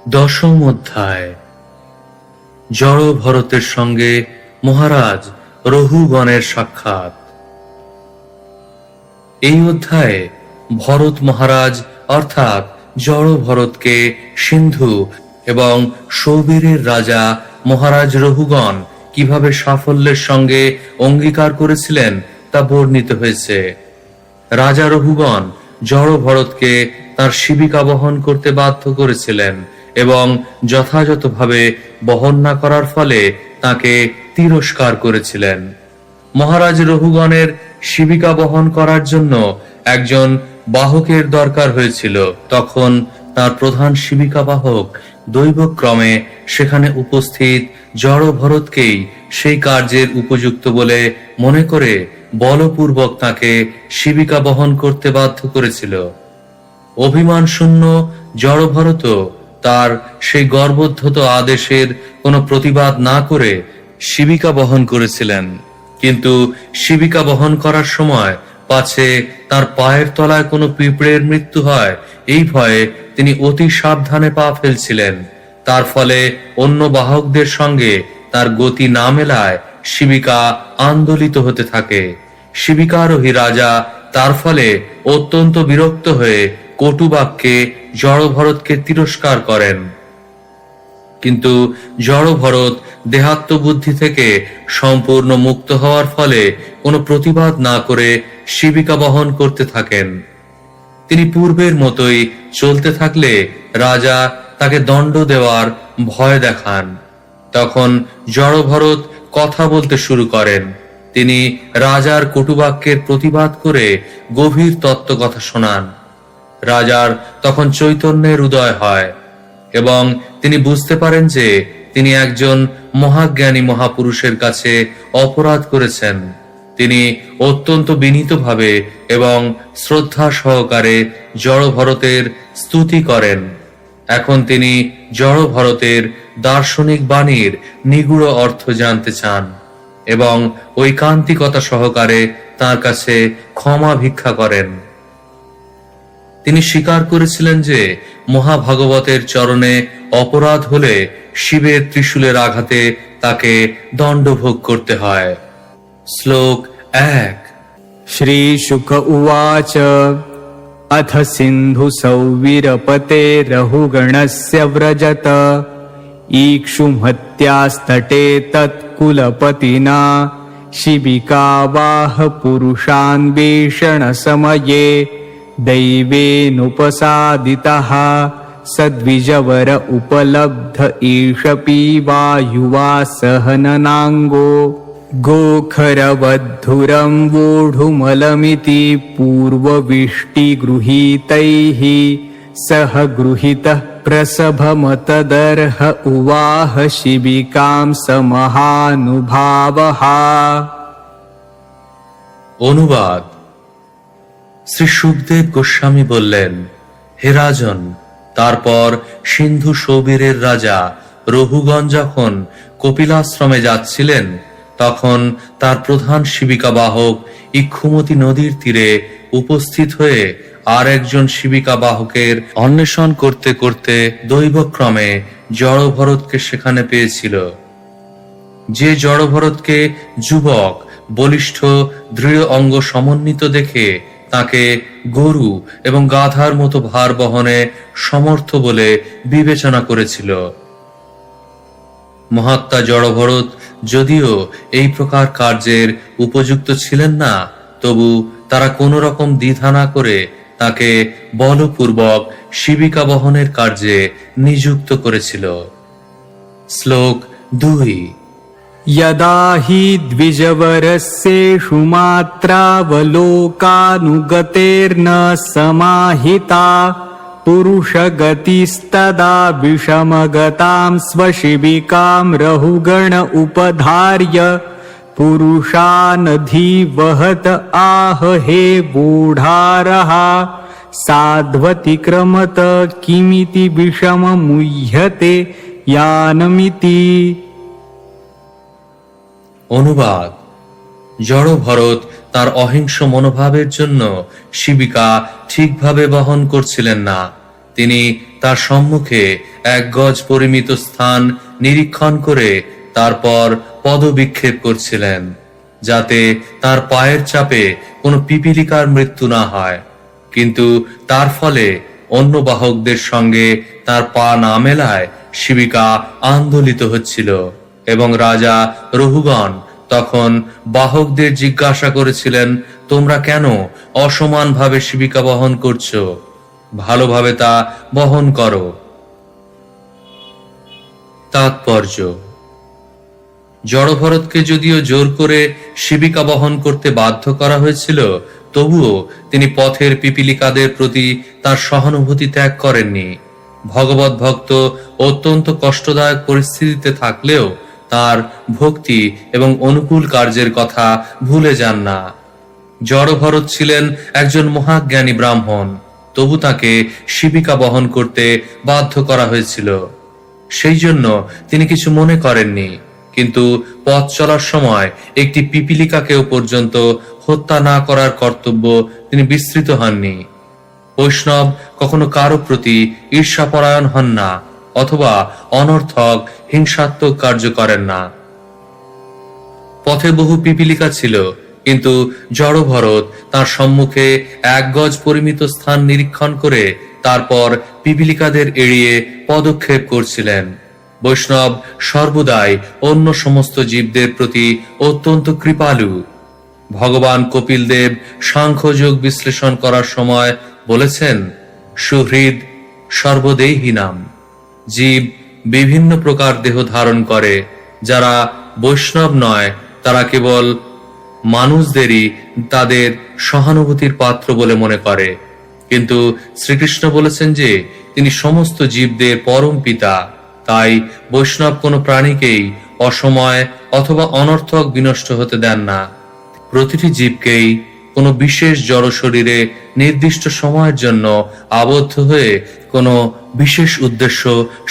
দশম অধ্যায়। জড় ভরতের সঙ্গে মহারাজ রহুগণের সাক্ষাৎ। এই অধ্যায়ে ভরত মহারাজ অর্থাৎ জড় ভরতকে সিন্ধু এবং সৌবীরের রাজা মহারাজ রহুগণ কিভাবে সাফল্যের সঙ্গে অঙ্গীকার করেছিলেন তা বর্ণিত হয়েছে। রাজা রহুগণ জড় ভরতকে তার শিবিকা বহন করতে বাধ্য করেছিলেন এবং যথাযথভাবে বহন না করার ফলে তাকে তিরস্কার করেছিলেন। মহারাজ রহুগণের শিবিকা বহন করার জন্য একজন বাহকের দরকার হয়েছিল। তখন তার প্রধান শিবিকা বাহক দৈবক্রমে সেখানে উপস্থিত জড় ভরতকেই সেই কার্যের উপযুক্ত বলে মনে করে বলপূর্বক তাকে শিবিকা বহন করতে বাধ্য করেছিল। অভিমান শূন্য জড় ভরত তার সেই গর্বোদ্ধত আদেশের কোনো প্রতিবাদ না করে শিবিকা বহন করেছিলেন, কিন্তু শিবিকা বহন করার সময় পাছে তার পায়ের তলায় কোনো পিঁপড়ের মৃত্যু হয় এই ভয়ে তিনি অতি সাবধানে পা ফেলছিলেন। তার ফলে অন্য বাহকদের সঙ্গে তার গতি না মেলায় শিবিকা আন্দোলিত হতে থাকে। শিবিকারোহী রাজা তার ফলে অত্যন্ত বিরক্ত হয়ে কটু বাক্যে জড় ভরতকে তিরস্কার করেন, কিন্তু জড় ভরত দেহাত্মবুদ্ধি থেকে সম্পূর্ণ মুক্ত হওয়ার ফলে কোনো প্রতিবাদ না করে শিবিকা বহন করতে থাকেন। তিনি পূর্বের মতোই চলতে থাকলে রাজা তাকে দণ্ড দেওয়ার ভয় দেখান। তখন জড় ভরত কথা বলতে শুরু করেন। তিনি রাজার কটুবাক্যের প্রতিবাদ করে গভীর তত্ত্ব কথা শোনান। রাজার তখন চৈতন্যের উদয় হয় এবং তিনি বুঝতে পারেন যে তিনি একজন মহাজ্ঞানী মহাপুরুষের কাছে অপরাধ করেছেন। তিনি অত্যন্ত বিনীতভাবে এবং শ্রদ্ধা সহকারে জড় ভরতের স্তুতি করেন। এখন তিনি জড় ভরতের দার্শনিক বাণীর নিগূঢ় অর্থ জানতে চান এবং ঐকান্তিকতা সহকারে তার কাছে ক্ষমা ভিক্ষা করেন। তিনি স্বীকার করেছিলেন যে মহাভাগবতের চরণে অপরাধ হলে শিবের ত্রিশূলের আঘাতে তাকে দণ্ডভোগ করতে হয়। শ্লোক 1। श्री शुक उवाच अथ सिन्धु सौवीरपते रहुगणस्य व्रजत ईक्षुमहत्यास्तटे तत्कुलपतिना शिबिकावाह पुरुषान्वेषण समये दैवेनुपसादितः सद्विजवर उपलब्ध ईश पीवा युवा सहननाङ्गो गोखरवद्धुरं वोढुमलमिति पूर्वविष्टिगृहीतैः सह गृहीतः प्रसभमतदर्ह उवाह शिबिकां स महानुभावः। অনুবাদ। শ্রী সুখদেব গোস্বামী বললেন, হে রাজন, তারপর সিন্ধু সৌবীরের রাজা রহুগণ যখন কপিলাশ্রমে যাচ্ছিলেন তখন তার প্রধান শিবিকা বাহক ইক্ষুমতী নদীর তীরে উপস্থিত হয়ে আর একজন শিবিকা বাহকের অন্বেষণ করতে করতে দৈবক্রমে জড় ভরতকে সেখানে পেয়েছিল। যে জড় ভরতকে যুবক, বলিষ্ঠ, দৃঢ় অঙ্গ সমন্বিত দেখে তাকে গরু এবং গাধার মতো ভার বহনে সমর্থ বলে বিবেচনা করেছিল। মহাত্মা জড় ভরত যদিও এই প্রকার কার্যের উপযুক্ত ছিলেন না, তবু তারা কোনো রকম দ্বিধা না করে তাকে বলপূর্বক শিবিকা বহনের কার্যে নিযুক্ত করেছিল। শ্লোক 2। यदा हि द्विजवरस्येषु मात्रावलोकानुगतेर्न समाहिता पुरुषगतिस्तदा विषमगतां स्वशिबिकां रहुगण उपधार्य पुरुषानधिवहत आह हे वोढारः साध्वतिक्रमत किमिति विषममुह्यते यानमिति। অনুবাদ। জড় ভরত তার অহিংস মনোভাবের জন্য শিবিকা ঠিকভাবে বহন করছিলেন না। তিনি তার সম্মুখে 1 গজ পরিমিত স্থান নিরীক্ষণ করে তারপর পদবিক্ষেপ করছিলেন, যাতে তার পায়ের চাপে কোনো পিপীলিকার মৃত্যু না হয়। কিন্তু তার ফলে অন্য বাহকদের সঙ্গে তার পা না মেলায় শিবিকা আন্দোলিত হচ্ছিল, এবং রাজা রহুগণ তখন বাহকদের জিজ্ঞাসা করেছিলেন, তোমরা কেন অসমানভাবে শিবিকা বহন করছো? ভালোভাবে তা বহন করো। তাৎপর্য: জড়ভরতকে যদিও জোর করে শিবিকা বহন করতে বাধ্য করা হয়েছিল, তবুও তিনি পথের পিপীলিকাদের প্রতি তার সহানুভূতি ত্যাগ করেননি। ভগবত ভক্ত অত্যন্ত কষ্টদায়ক পরিস্থিতিতে থাকলেও তার ভক্তি এবং অনুকূল কার্যের কথা ভুলে যান না। জড়ভরত ছিলেন একজন মহাজ্ঞানী ব্রাহ্মণ, তবু তাকে শিবিকা বহন করতে বাধ্য করা হয়েছিল। সেই জন্য তিনি কিছু মনে করেননি, কিন্তু পথ চলার সময় একটি পিপীলিকাকেও পর্যন্ত হত্যা না করার কর্তব্য তিনি বিস্মৃত হননি। বৈষ্ণব কখনো কারো প্রতি ঈর্ষাপরায়ণ হন না, অথবা অনর্থক হিংসাত্মক কার্য করেন না। পথে বহু পিপীলিকা ছিল, কিন্তু জড়ভরত তার সম্মুখে 1 গজ পরিমিত স্থান নিরীক্ষণ করে তারপর পিপীলিকাদের এড়িয়ে পদক্ষেপ করছিলেন। বৈষ্ণব সর্বদাই অন্য সমস্ত জীবদের প্রতি অত্যন্ত কৃপালু। ভগবান কপিল দেব সাংখ্যযোগ বিশ্লেষণ করার সময় বলেছেন, সুহৃদ সর্বদেহিনাম। জীব বিভিন্ন প্রকার দেহ ধারণ করে। যারা বৈষ্ণব নয়, তারা কেবল মানুষদেরই তাদের সহানুভূতির পাত্র বলে মনে করে। কিন্তু শ্রীকৃষ্ণ বলেছেন যে তিনি সমস্ত জীবদের পরম পিতা। তাই বৈষ্ণব কোনো প্রাণীকেই অসময় অথবা অনর্থক বিনষ্ট হতে দেন না। প্রতিটি জীবকেই কোনো বিশেষ জড় শরীরে নির্দিষ্ট সময়ের জন্য আবদ্ধ হয়ে কোনো বিশেষ উদ্দেশ্য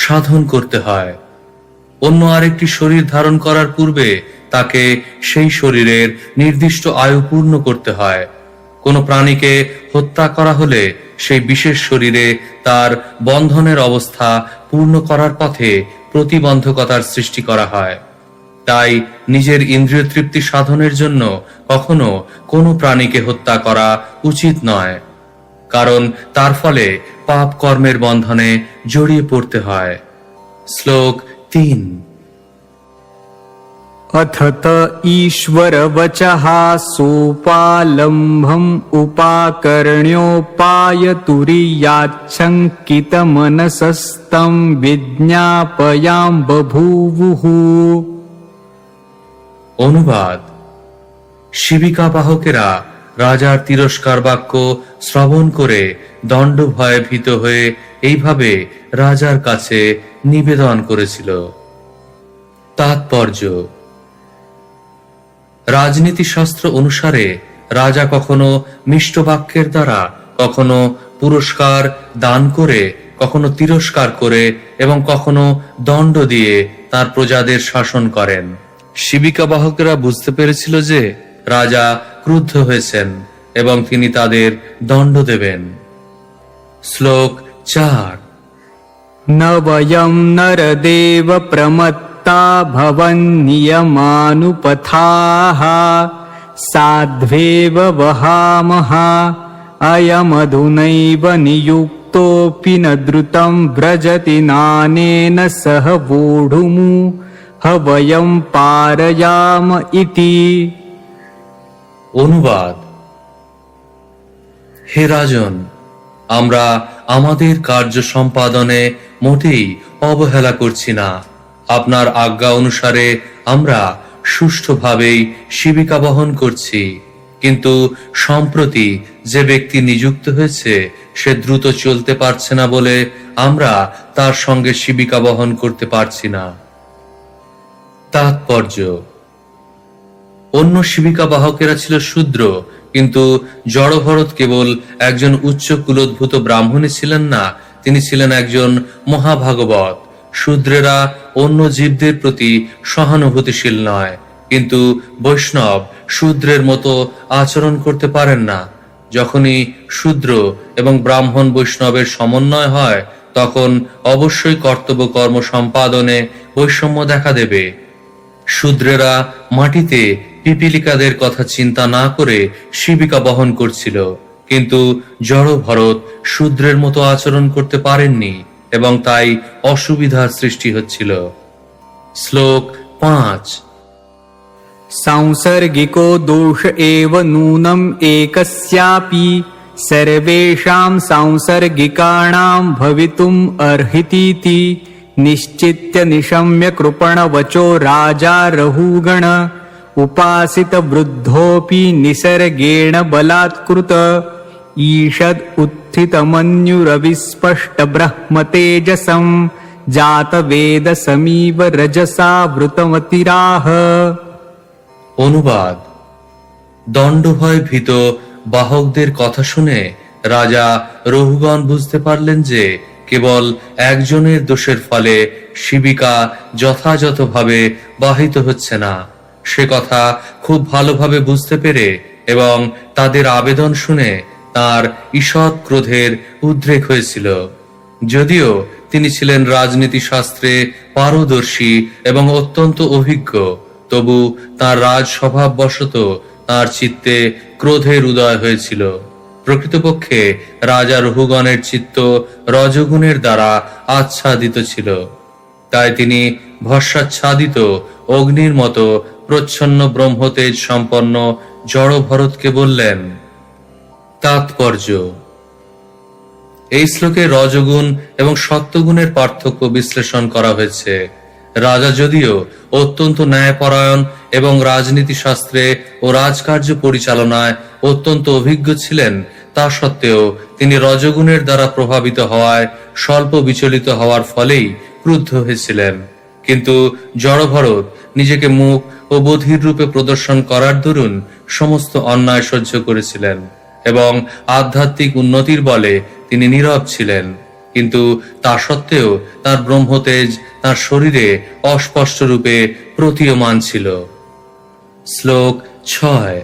সাধন করতে হয়। অন্য আরেকটি শরীর ধারণ করার পূর্বে তাকে সেই শরীরের নির্দিষ্ট আয়ু পূর্ণ করতে হয়। কোনো প্রাণীকে হত্যা করা হলে সেই বিশেষ শরীরে তার বন্ধনের অবস্থা পূর্ণ করার পথে প্রতিবন্ধকতার সৃষ্টি করা হয়। তাই নিজের ইন্দ্রিয় তৃপ্তি সাধনের জন্য কখনো কোনো প্রাণীকে হত্যা করা উচিত নয়, কারণ তার ফলে পাপ কর্মের বন্ধনে জড়িয়ে পড়তে হয়। শ্লোক 3। अथत ईश्वर वचः सोपालम्भम् उपाकर्ण्योपाय तुरीयाच्छङ्कितमनसस्तं विज्ञापयां बभूवुः। অনুবাদ: শিবিকা বাহকেরা রাজার তিরস্কার বাক্য শ্রবণ করে দণ্ড ভয়ে ভীত হয়ে এইভাবে রাজার কাছে নিবেদন করেছিল। তাৎপর্য: রাজনীতি শাস্ত্র অনুসারে রাজা কখনো মিষ্ট বাক্যের দ্বারা, কখনো পুরস্কার দান করে, কখনো তিরস্কার করে এবং কখনো দণ্ড দিয়ে তার প্রজাদের শাসন করেন। শিবিকা বাহকেরা বুঝতে পেরেছিল যে রাজা ক্রুদ্ধ হয়েছেন এবং তিনি তাদের দণ্ড দেবেন। শ্লোক 4। न वयं नरदेव प्रमत्ता भवन्नियमानुपथाः साध्वेव वहामः अयमधुनैव नियुक्तोऽपि न द्रुतं व्रजति नानेन सह वोढुमु हवयं पारयाम इति। অনুবাদ: হে রাজন, আমরা আমাদের কার্য সম্পাদনে মোটেই অবহেলা করছি না। আপনার আজ্ঞা অনুসারে আমরা সুষ্ঠুভাবেই শিবিকা বহন করছি, কিন্তু সম্প্রতি যে ব্যক্তি নিযুক্ত হয়েছে সে দ্রুত চলতে পারছে না বলে আমরা তার সঙ্গে শিবিকা বহন করতে পারছি না। তাৎপর্য: অন্য শিবিকা বাহকেরা ছিল শূদ্র, কিন্তু জড়ভরত কেবল একজন উচ্চ কুলোদ্ভূত ব্রাহ্মণই ছিলেন না, তিনি ছিলেন একজন মহাভাগবত। শূদ্রেরা অন্য জীবদের প্রতি সহানুভূতিশীল নয়, কিন্তু বৈষ্ণব শূদ্রের মতো আচরণ করতে পারেন না। যখনই শূদ্র এবং ব্রাহ্মণ বৈষ্ণবের সমন্বয় হয়, তখন অবশ্যই কর্তব্য কর্ম সম্পাদনে বৈষম্য দেখা দেবে। শূদ্রেরা মাটিতে পিপীলিকাদের কথা চিন্তা না করে শিবিকা বহন করছিল, কিন্তু জড় ভরত শূদ্রের মতো আচরণ করতে পারেননি এবং তাই অসুবিধার সৃষ্টি হচ্ছিল। শ্লোক 5। सांसर्गिको दोष एव नूनम् एकस्यापि सर्वेषां सांसर्गिकाणां भवितुम् अर्हितीति निश्चित्य निशम्य कृपणवचो राजा रहुगण उपासित वृद्धोऽपि निसर्गेण बलात्कृत ईषद् उत्थितमन्युरविस्पष्ट ब्रह्मतेजसं जातवेद समीव रजसा वृतमतिराह। অনুবাদ: দণ্ডভয় ভীত বাহকদের কথা শুনে রাজা রহুগণ বুঝতে পারলেন যে কেবল একজনের দোষের ফলে শিবিকা যথাযথভাবে বাহিত হচ্ছে না। সে কথা খুব ভালোভাবে বুঝতে পেরে এবং তাদের আবেদন শুনে তার ঈষৎ ক্রোধের উদ্রেক হয়েছিল। যদিও তিনি ছিলেন রাজনীতি শাস্ত্রে পারদর্শী এবং অত্যন্ত অভিজ্ঞ, তবু তার রাজ স্বভাববশত তার চিত্তে ক্রোধের উদয় হয়েছিল। প্রকৃতপক্ষে রাজা রহুগণের চিত্ত রজগুণের দ্বারা আচ্ছাদিত ছিল, তাই তিনি ভস্মাচ্ছাদিত অগ্নির মতো প্রচ্ছন্ন ব্রহ্মতেজ সম্পন্ন জড় ভরতকে বললেন। তাৎপর্য: এই শ্লোকে রজগুণ এবং সত্যগুণের পার্থক্য বিশ্লেষণ করা হয়েছে। রাজা যদিও অত্যন্ত ন্যায়পরায়ণ এবং রাজনীতি শাস্ত্রে ও রাজকার্য পরিচালনায় অত্যন্ত অভিজ্ঞ ছিলেন, তা সত্ত্বেও তিনি রজগুণের দ্বারা প্রভাবিত হওয়ায় স্বল্প বিচলিত হওয়ার ফলেই ক্রুদ্ধ হয়েছিলেন। কিন্তু জড়ভরত নিজেকে মুখ ও বধির রূপে প্রদর্শন করার দরুন সমস্ত অন্যায় সহ্য করেছিলেন এবং আধ্যাত্মিক উন্নতির বলে তিনি নীরব ছিলেন, কিন্তু তা সত্ত্বেও তার ব্রহ্মতেজ তার শরীরে অস্পষ্ট রূপে প্রতীয়মান ছিল। শ্লোক 6।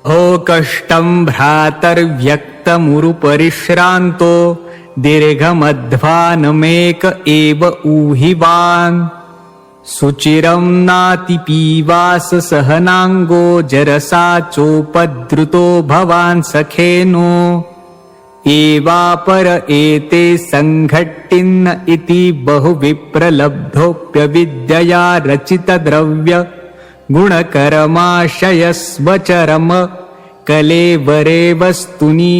हो कष्टं भ्रातर्व्यक्तमुरुपरिश्रान्तो दीर्घमध्वानमेक एव ऊहिवान् सुचिरं नातिपीवास सहनाङ्गो जरसा चोपद्रुतो भवान् सखेनो एवापर एते संघट्टिन्न इति बहुविप्रलब्धोऽप्यविद्यया रचितद्रव्य गुणकर्माशयस्वचरम कलेवरे वस्तुनि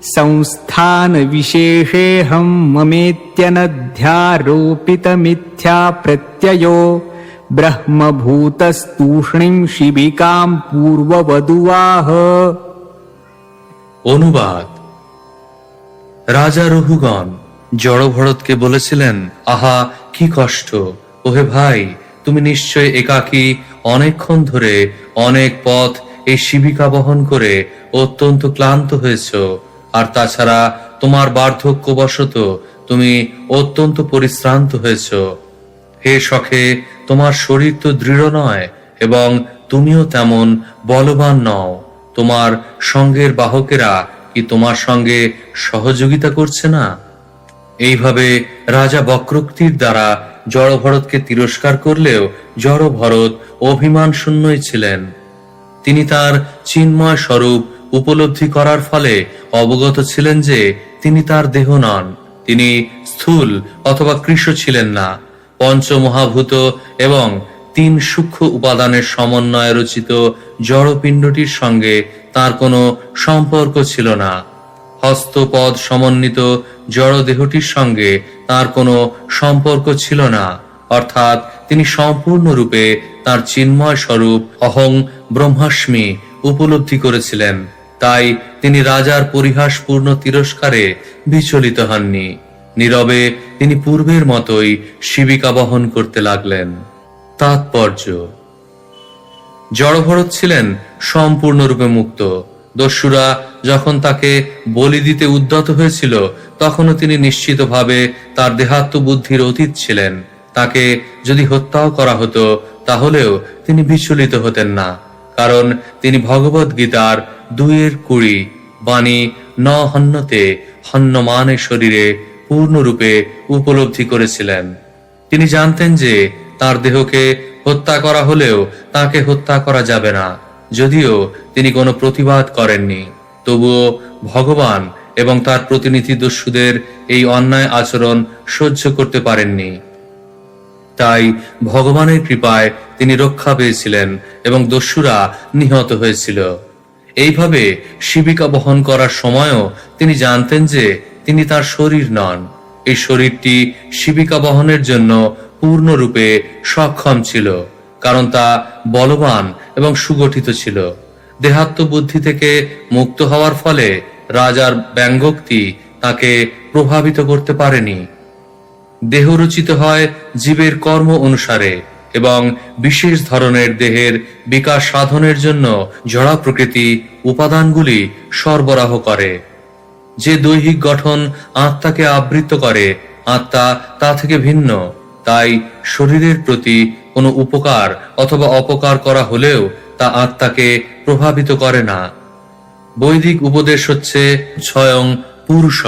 संस्थान विशेषेऽहं ममेत्यनध्यारोपितमिथ्या प्रत्ययो ब्रह्मभूतस्तूष्णीं शिबिकां पूर्ववधुवाह। অনুবাদ: রাজা রহুগণ জড়ভরতকে বলেছিলেন, আহা কি কষ্ট! ওহে ভাই, তুমি নিশ্চয় একাকী অনেকক্ষণ ধরে অনেক পথ এই শিবিকা বহন করে অত্যন্ত ক্লান্ত হয়েছ, আর তাছাড়া তোমার বার্ধক্যবশত তুমি অত্যন্ত পরিশ্রান্ত হয়েছ। হে সখে, তোমার শরীর তো দৃঢ় নয় এবং তুমিও তেমন বলবান নও। তোমার সঙ্গের বাহকেরা কি তোমার সঙ্গে সহযোগিতা করছে না? এইভাবে রাজা বক্রোক্তির দ্বারা জড়ভরতকে তিরস্কার করলেও জড়ভরত অভিমান শূন্যই ছিলেন। তিনি তার চিন্ময় স্বরূপ উপলব্ধি করার ফলে অবগত ছিলেন যে তিনি তার দেহ নন, তিনি স্থূল অথবা কৃশ ছিলেন না। পঞ্চমহাভূত এবং 3 সূক্ষ্ম উপাদানের সমন্বয়ে রচিত জড়পিণ্ডটির সঙ্গে তার কোনো সম্পর্ক ছিল না। হস্তপদ সমন্বিত জড় দেহটির সঙ্গে তার কোনো সম্পর্ক ছিল না, অর্থাৎ তিনি সম্পূর্ণরূপে তার চিন্ময় স্বরূপ অহং ব্রহ্মাস্মি উপলব্ধি করেছিলেন। তাই তিনি রাজার পরিহাসপূর্ণ তিরস্কারে বিচলিত হননি। নীরবে তিনি পূর্বের মতোই শিবিকা বহন করতে লাগলেন। তাৎপর্য: জড়ভরত ছিলেন সম্পূর্ণরূপে মুক্ত। দস্যুরা যখন তাকে বলি দিতে উদ্যত হয়েছিল, তখনও তিনি নিশ্চিতভাবে তার দেহাত্ম বুদ্ধির অতীত ছিলেন। তাকে যদি হত্যাও করা হতো তাহলেও তিনি বিচলিত হতেন না, কারণ তিনি ভগবদ গীতার 2:20 বাণী ন হন্যতে হন্যমানে শরীরে পূর্ণরূপে উপলব্ধি করেছিলেন। তিনি জানতেন যে তার দেহকে হত্যা করা হলেও তাকে হত্যা করা যাবে না। যদিও তিনি কোনো প্রতিবাদ করেননি, তবুও ভগবান এবং তার প্রতিনিধি দস্যুদের এই অন্যায় আচরণ সহ্য করতে পারেননি। তাই ভগবানের কৃপায় তিনি রক্ষা পেয়েছিলেন এবং দস্যুরা নিহত হয়েছিল। এইভাবে শিবিকা বহন করার সময়ও তিনি জানতেন যে তিনি তার শরীর নন। এই শরীরটি শিবিকা বহনের জন্য পূর্ণরূপে সক্ষম ছিল, কারণ তা বলবান এবং সুগঠিত ছিল। দেহাত্ম বুদ্ধি থেকে মুক্ত হওয়ার ফলে রাজার ব্যঙ্গোক্তি তাকে প্রভাবিত করতে পারেনি। দেহ রচিত হয় জীবের কর্ম অনুসারে এবং বিশেষ ধরনের দেহের বিকাশ সাধনের জন্য জড়া প্রকৃতি উপাদানগুলি সরবরাহ করে। যে দৈহিক গঠন আত্মাকে আবৃত করে, আত্মা তা থেকে ভিন্ন। তাই শরীরের প্রতি কোনো উপকার অথবা অপকার করা হলেও তা আত্মাকে প্রভাবিত করে না। বৈদিক উপদেশ হচ্ছে স্বয়ং পুরুষ।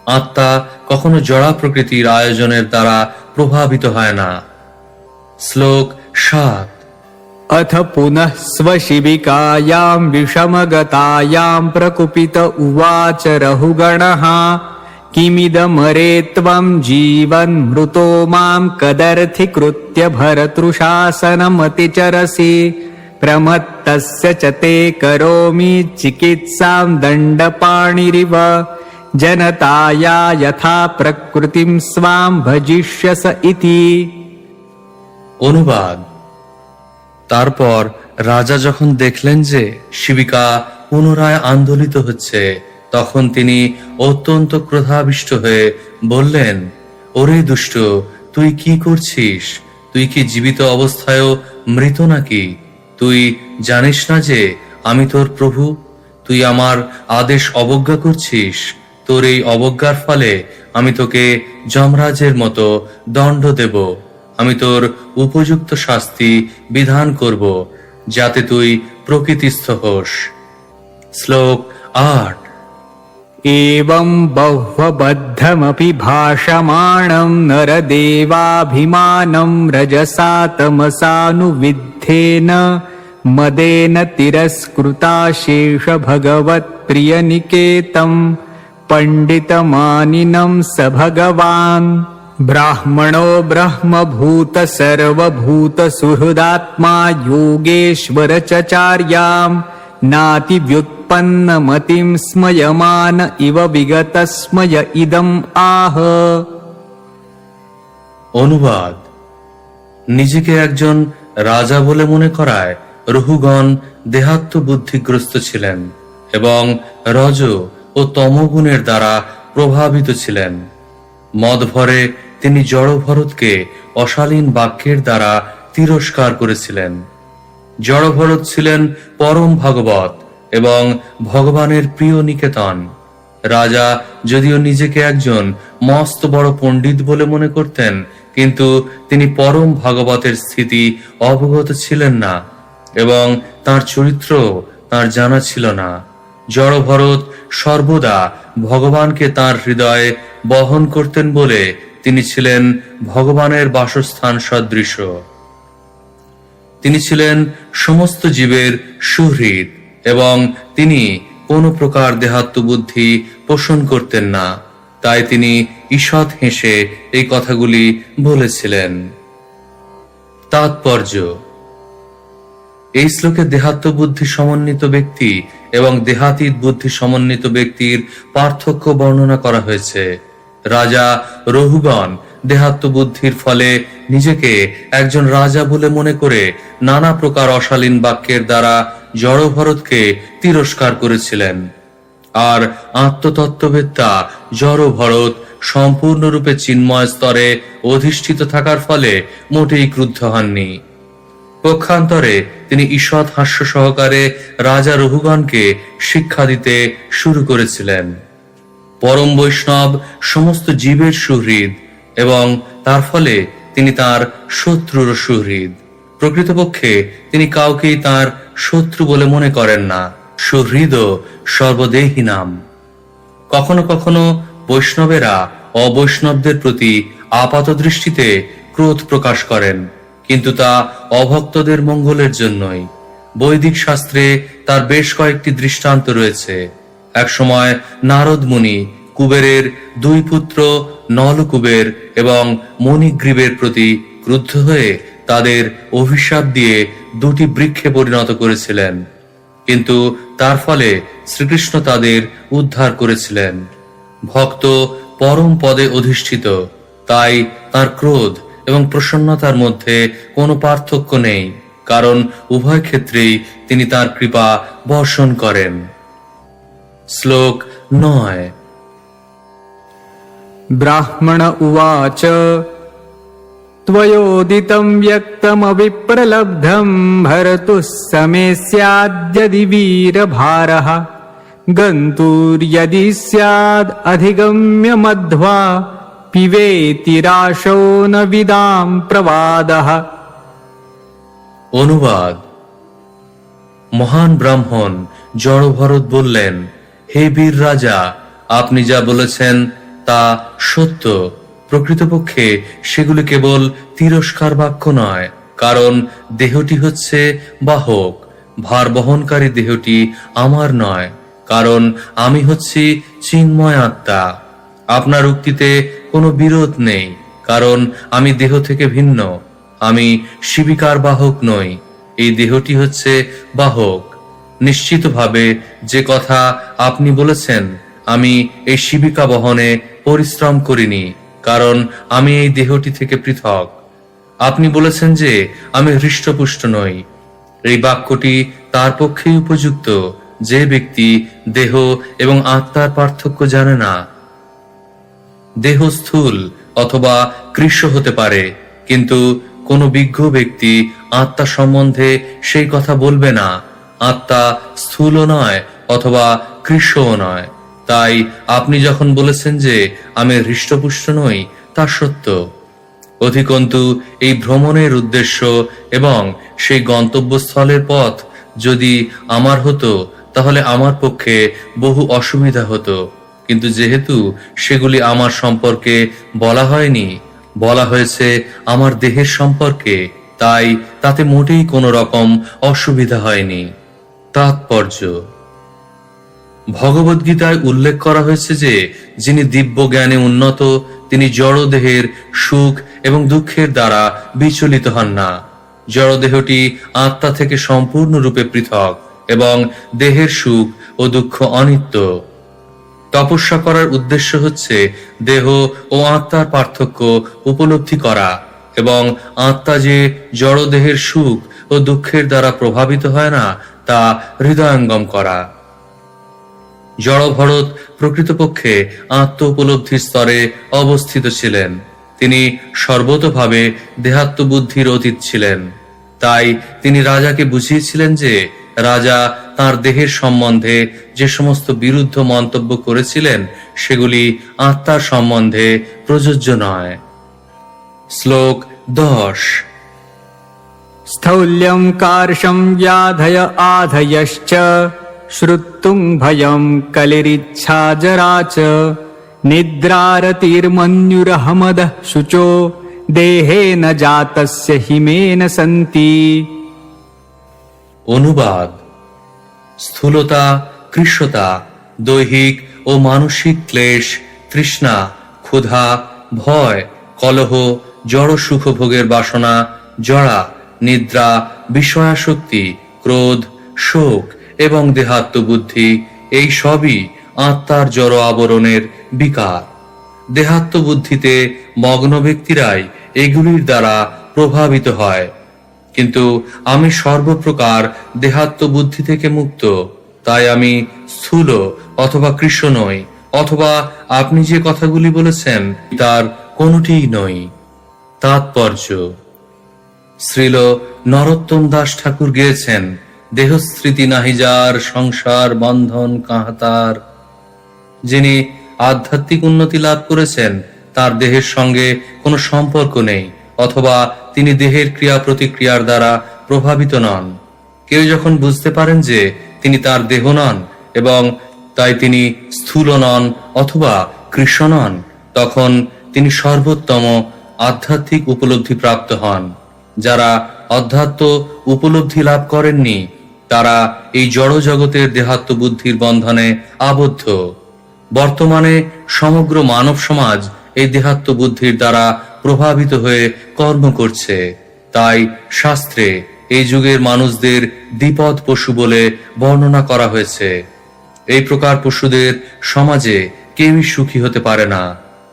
আত্মা কখনো জড়া প্রকৃতির আয়োজনের দ্বারা প্রভাবিত হয় না। শ্লোক 7। अथ पुनः स्वशिबिकायां विषमगतायां प्रकुपित उवाच रहुगणः किमिदमरे त्वं जीवन् मृतो मां कदर्थीकृत्य भरतृशासनमतिचरसि प्रमत्तस्य च ते करोमि चिकित्सां दण्डपाणिरिव जनताया यथा प्रकृतिं स्वां भजिष्यस इति। অনুবাদ। তারপর রাজা যখন দেখলেন যে শিবিকা পুনরায় আন্দোলিত হচ্ছে, তখন তিনি অত্যন্ত ক্রোধাবিষ্ট হয়ে বললেন, ওরে দুষ্ট, তুই কি করছিস? তুই কি জীবিত অবস্থায়ও মৃত নাকি? তুই জানিস না যে আমি তোর প্রভু? তুই আমার আদেশ অবজ্ঞা করছিস। তোর এই অবজ্ঞার ফলে আমি তোকে যমরাজের মতো দণ্ড দেব। আমি তোর উপযুক্ত শাস্তি বিধান করব, যাতে তুই প্রকৃতিস্থ হোস। শ্লোক 8। एवं बह्वबद्धमपि भाषमाणं नरदेवाभिमानं रजसा तमसानुविद्धेन मदेन तिरस्कृताशेष भगवत्प्रियनिकेतं पण्डितमानिनं स भगवान् ब्राह्मणो ब्रह्मभूत सर्वभूतसुहृदात्मा योगेश्वर चचार्यां नातिव्युत्पन्नमतिं स्मयमान इव विगतस्मय इदम् आह। অনুবাদ। নিজেকে একজন রাজা বলে মনে করায় রহুগণ দেহাত্ম বুদ্ধিগ্রস্ত ছিলেন এবং রজ ও তমগুণের দ্বারা প্রভাবিত ছিলেন। মদ ভরে তিনি জড় ভরতকে অশালীন বাক্যের দ্বারা তিরস্কার করেছিলেন। জড় ভরত ছিলেন পরম ভাগবত এবং ভগবানের প্রিয় নিকেতন। রাজা যদিও নিজেকে একজন মস্ত বড় পণ্ডিত বলে মনে করতেন, কিন্তু তিনি পরম ভাগবতের স্থিতি অবগত ছিলেন না এবং তার চরিত্র তার জানা ছিল না। জড় ভরত সর্বদা ভগবানকে তার হৃদয়ে বহন করতেন বলে তিনি ছিলেন ভগবানের বাসস্থান সদৃশ। তিনি ছিলেন সমস্ত জীবের সুহৃদ এবং তিনি কোনো প্রকার দেহাত্ম বুদ্ধি পোষণ করতেন না। তাই তিনি ঈষৎ হেসে এই কথাগুলি বলেছিলেন। তাৎপর্য। এই শ্লোকে দেহাত্ম বুদ্ধি সমন্বিত ব্যক্তি এবং দেহাতীত বুদ্ধি সমন্বিত ব্যক্তির পার্থক্য বর্ণনা করা হয়েছে। রাজা রহুগণ দেহাত্ম বুদ্ধির ফলে নিজেকে একজন রাজা বলে মনে করে নানা প্রকার অশালীন বাক্যের দ্বারা জড় ভরতকে তিরস্কার করেছিলেন। আর আত্মতত্ত্ববেত্তা জড় ভরত সম্পূর্ণরূপে চিন্ময় স্তরে অধিষ্ঠিত থাকার ফলে মোটেই ক্রুদ্ধ হননি। পক্ষান্তরে তিনি ঈষৎ হাস্য সহকারে রাজা রহুগণকে শিক্ষা দিতে শুরু করেছিলেন। পরম বৈষ্ণব সমস্ত জীবের সুহৃদ এবং তার ফলে তিনি তার শত্রুর সুহৃদ। প্রকৃতপক্ষে তিনি কাউকেই তার শত্রু বলে মনে করেন না। সুহৃদ সর্বদেহী নাম। কখনো কখনো বৈষ্ণবেরা অবৈষ্ণবদের প্রতি আপাত দৃষ্টিতে ক্রোধ প্রকাশ করেন, কিন্তু তা অভক্তদের মঙ্গলের জন্যই। বৈদিক শাস্ত্রে তার বেশ কয়েকটি দৃষ্টান্ত রয়েছে। একসময় নারদ মুনি কুবেরের দুই পুত্র নলকুবের এবং মণিগ্রীবের প্রতি ক্রুদ্ধ হয়ে তাদের অভিশাপ দিয়ে দুটি বৃক্ষে পরিণত করেছিলেন, কিন্তু তার ফলে শ্রীকৃষ্ণ তাদের উদ্ধার করেছিলেন। ভক্ত পরম পদে অধিষ্ঠিত, তাই তার ক্রোধ এবং প্রসন্নতার মধ্যে কোনো পার্থক্য নেই, কারণ উভয় ক্ষেত্রেই তিনি তার কৃপা বর্ষণ করেন। শ্লোক 9। ब्राह्मण उवाच त्वयोदितं व्यक्तमविप्रलब्धं भर्तुः समे स्याद्यदि वीरभारः गन्तुर्यदि स्याद् अधिगम्य मध्वा पिबेति राशो न विदां प्रवादः। অনুবাদ: মহান ব্রাহ্মণ জড়ভরত বললেন, হে বীর রাজা, আপনি যা বলেছেন তা সত্য। প্রকৃতপক্ষে সেগুলি কেবল তিরস্কার বাক্য নয়, কারণ দেহটি হচ্ছে বাহক, ভার বহনকারী দেহটি আমার নয়, কারণ আমি হচ্ছি চিন্ময় আত্মা। আপনার উক্তিতে কোনো বিরোধ নেই, কারণ আমি দেহ থেকে ভিন্ন। আমি শিবিকার বাহক নই, এই দেহটি হচ্ছে বাহক। নিশ্চিতভাবে যে কথা আপনি বলেছেন, আমি এই শিবিকা বহনে পরিশ্রম করিনি, কারণ আমি এই দেহটি থেকে পৃথক। আপনি বলেছেন যে আমি হৃষ্টপুষ্ট নই। এই বাক্যটি তার পক্ষেই উপযুক্ত যে ব্যক্তি দেহ এবং আত্মার পার্থক্য জানে না। দেহ স্থূল অথবা কৃশ হতে পারে, কিন্তু কোনো বিজ্ঞ ব্যক্তি আত্মা সম্বন্ধে সেই কথা বলবে না। আত্মা স্থূলও নয় অথবা কৃশও নয়। তাই আপনি যখন বলেছেন যে আমি হৃষ্টপুষ্ট নই, তা সত্য। অধিকন্তু এই ভ্রমণের উদ্দেশ্য এবং সেই গন্তব্যস্থলের পথ যদি আমার হতো, তাহলে আমার পক্ষে বহু অসুবিধা হতো, কিন্তু যেহেতু সেগুলি আমার সম্পর্কে বলা হয়নি, বলা হয়েছে আমার দেহের সম্পর্কে, তাই তাতে মোটেই কোনো রকম অসুবিধা হয়নি। তাৎপর্য: ভগবদ্গীতায় উল্লেখ করা হয়েছে যে যিনি দিব্য জ্ঞানে উন্নত, তিনি জড় দেহের সুখ এবং দুঃখের দ্বারা বিচলিত হন না। জড় দেহটি আত্মা থেকে সম্পূর্ণরূপে পৃথক এবং দেহের সুখ ও দুঃখ অনিত্য। তপস্যা করার উদ্দেশ্য হচ্ছে দেহ ও আত্মার পার্থক্য উপলব্ধি করা এবং আত্মা যে জড় দেহের সুখ ও দুঃখের দ্বারা প্রভাবিত হয় না, তা হৃদয়ঙ্গম করা। জড়ভরত প্রকৃতপক্ষে আত্ম উপলব্ধির স্তরে অবস্থিত ছিলেন। তিনি সর্বতোভাবে দেহাত্মবুদ্ধির অতীত ছিলেন। তাই তিনি রাজাকে বুঝিয়েছিলেন যে রাজা তার দেহের সম্বন্ধে যে সমস্ত বিরুদ্ধ মন্তব্য করেছিলেন, সেগুলি আত্মার সম্বন্ধে প্রযোজ্য নয়। শ্লোক 10। स्थौल्यं कार्शं व्याधय आधयश्च श्रुतुं भयं कलिरिच्छा जरा च निद्रारतिर्मन्युरहमदः शुचो देहेन जातस्य हिमेन सन्ति। অনুবাদ: স্থূলতা, কৃশতা, দৈহিক ও মানসিক ক্লেশ, তৃষ্ণা, ক্ষুধা, ভয়, কলহ, জড় সুখভোগের বাসনা, জড়া, নিদ্রা, বিষয়াসক্তি, ক্রোধ, শোক এবং দেহাত্মবুদ্ধি, এই সবই আত্মার জড় আবরণের বিকার। দেহাত্মবুদ্ধিতে মগ্ন ব্যক্তিরাই এগুলির দ্বারা প্রভাবিত হয়, কিন্তু আমি সর্বপ্রকার দেহাত্মবুদ্ধি থেকে মুক্ত। তাই আমি স্থূল অথবা কৃশ নই, অথবা আপনি যে কথাগুলি বলেছেন তার কোনটিই নই। তাৎপর্য: শ্রীল নরোত্তম দাস ঠাকুর গেয়েছেন, দেহস্মৃতি নাহি যার, সংসার বন্ধন কাহাতার। যিনি আধ্যাত্মিক উন্নতি লাভ করেছেন, তার দেহের সঙ্গে কোনো সম্পর্ক নেই, অথবা তিনি দেহের ক্রিয়া প্রতিক্রিয়ার দ্বারা প্রভাবিত নন। কেউ যখন বুঝতে পারেন যে তিনি তার দেহ নন এবং তাই তিনি স্থূল নন অথবা কৃষ্ণ নন, তখন তিনি সর্বোত্তম আধ্যাত্মিক উপলব্ধি প্রাপ্ত হন। যারা অধ্যাত্ম উপলব্ধি লাভ করেননি তারা এই জড় জগতের দেহাত্ম বুদ্ধির বন্ধনে আবদ্ধ। বর্তমানে সমগ্র মানব সমাজ এই দেহাত্ম বুদ্ধির দ্বারা প্রভাবিত হয়ে কর্ম করছে। তাই শাস্ত্রে এই যুগের মানুষদের দ্বিপদ পশু বলে বর্ণনা করা হয়েছে। এই প্রকার পশুদের সমাজে কেউই সুখী হতে পারে না।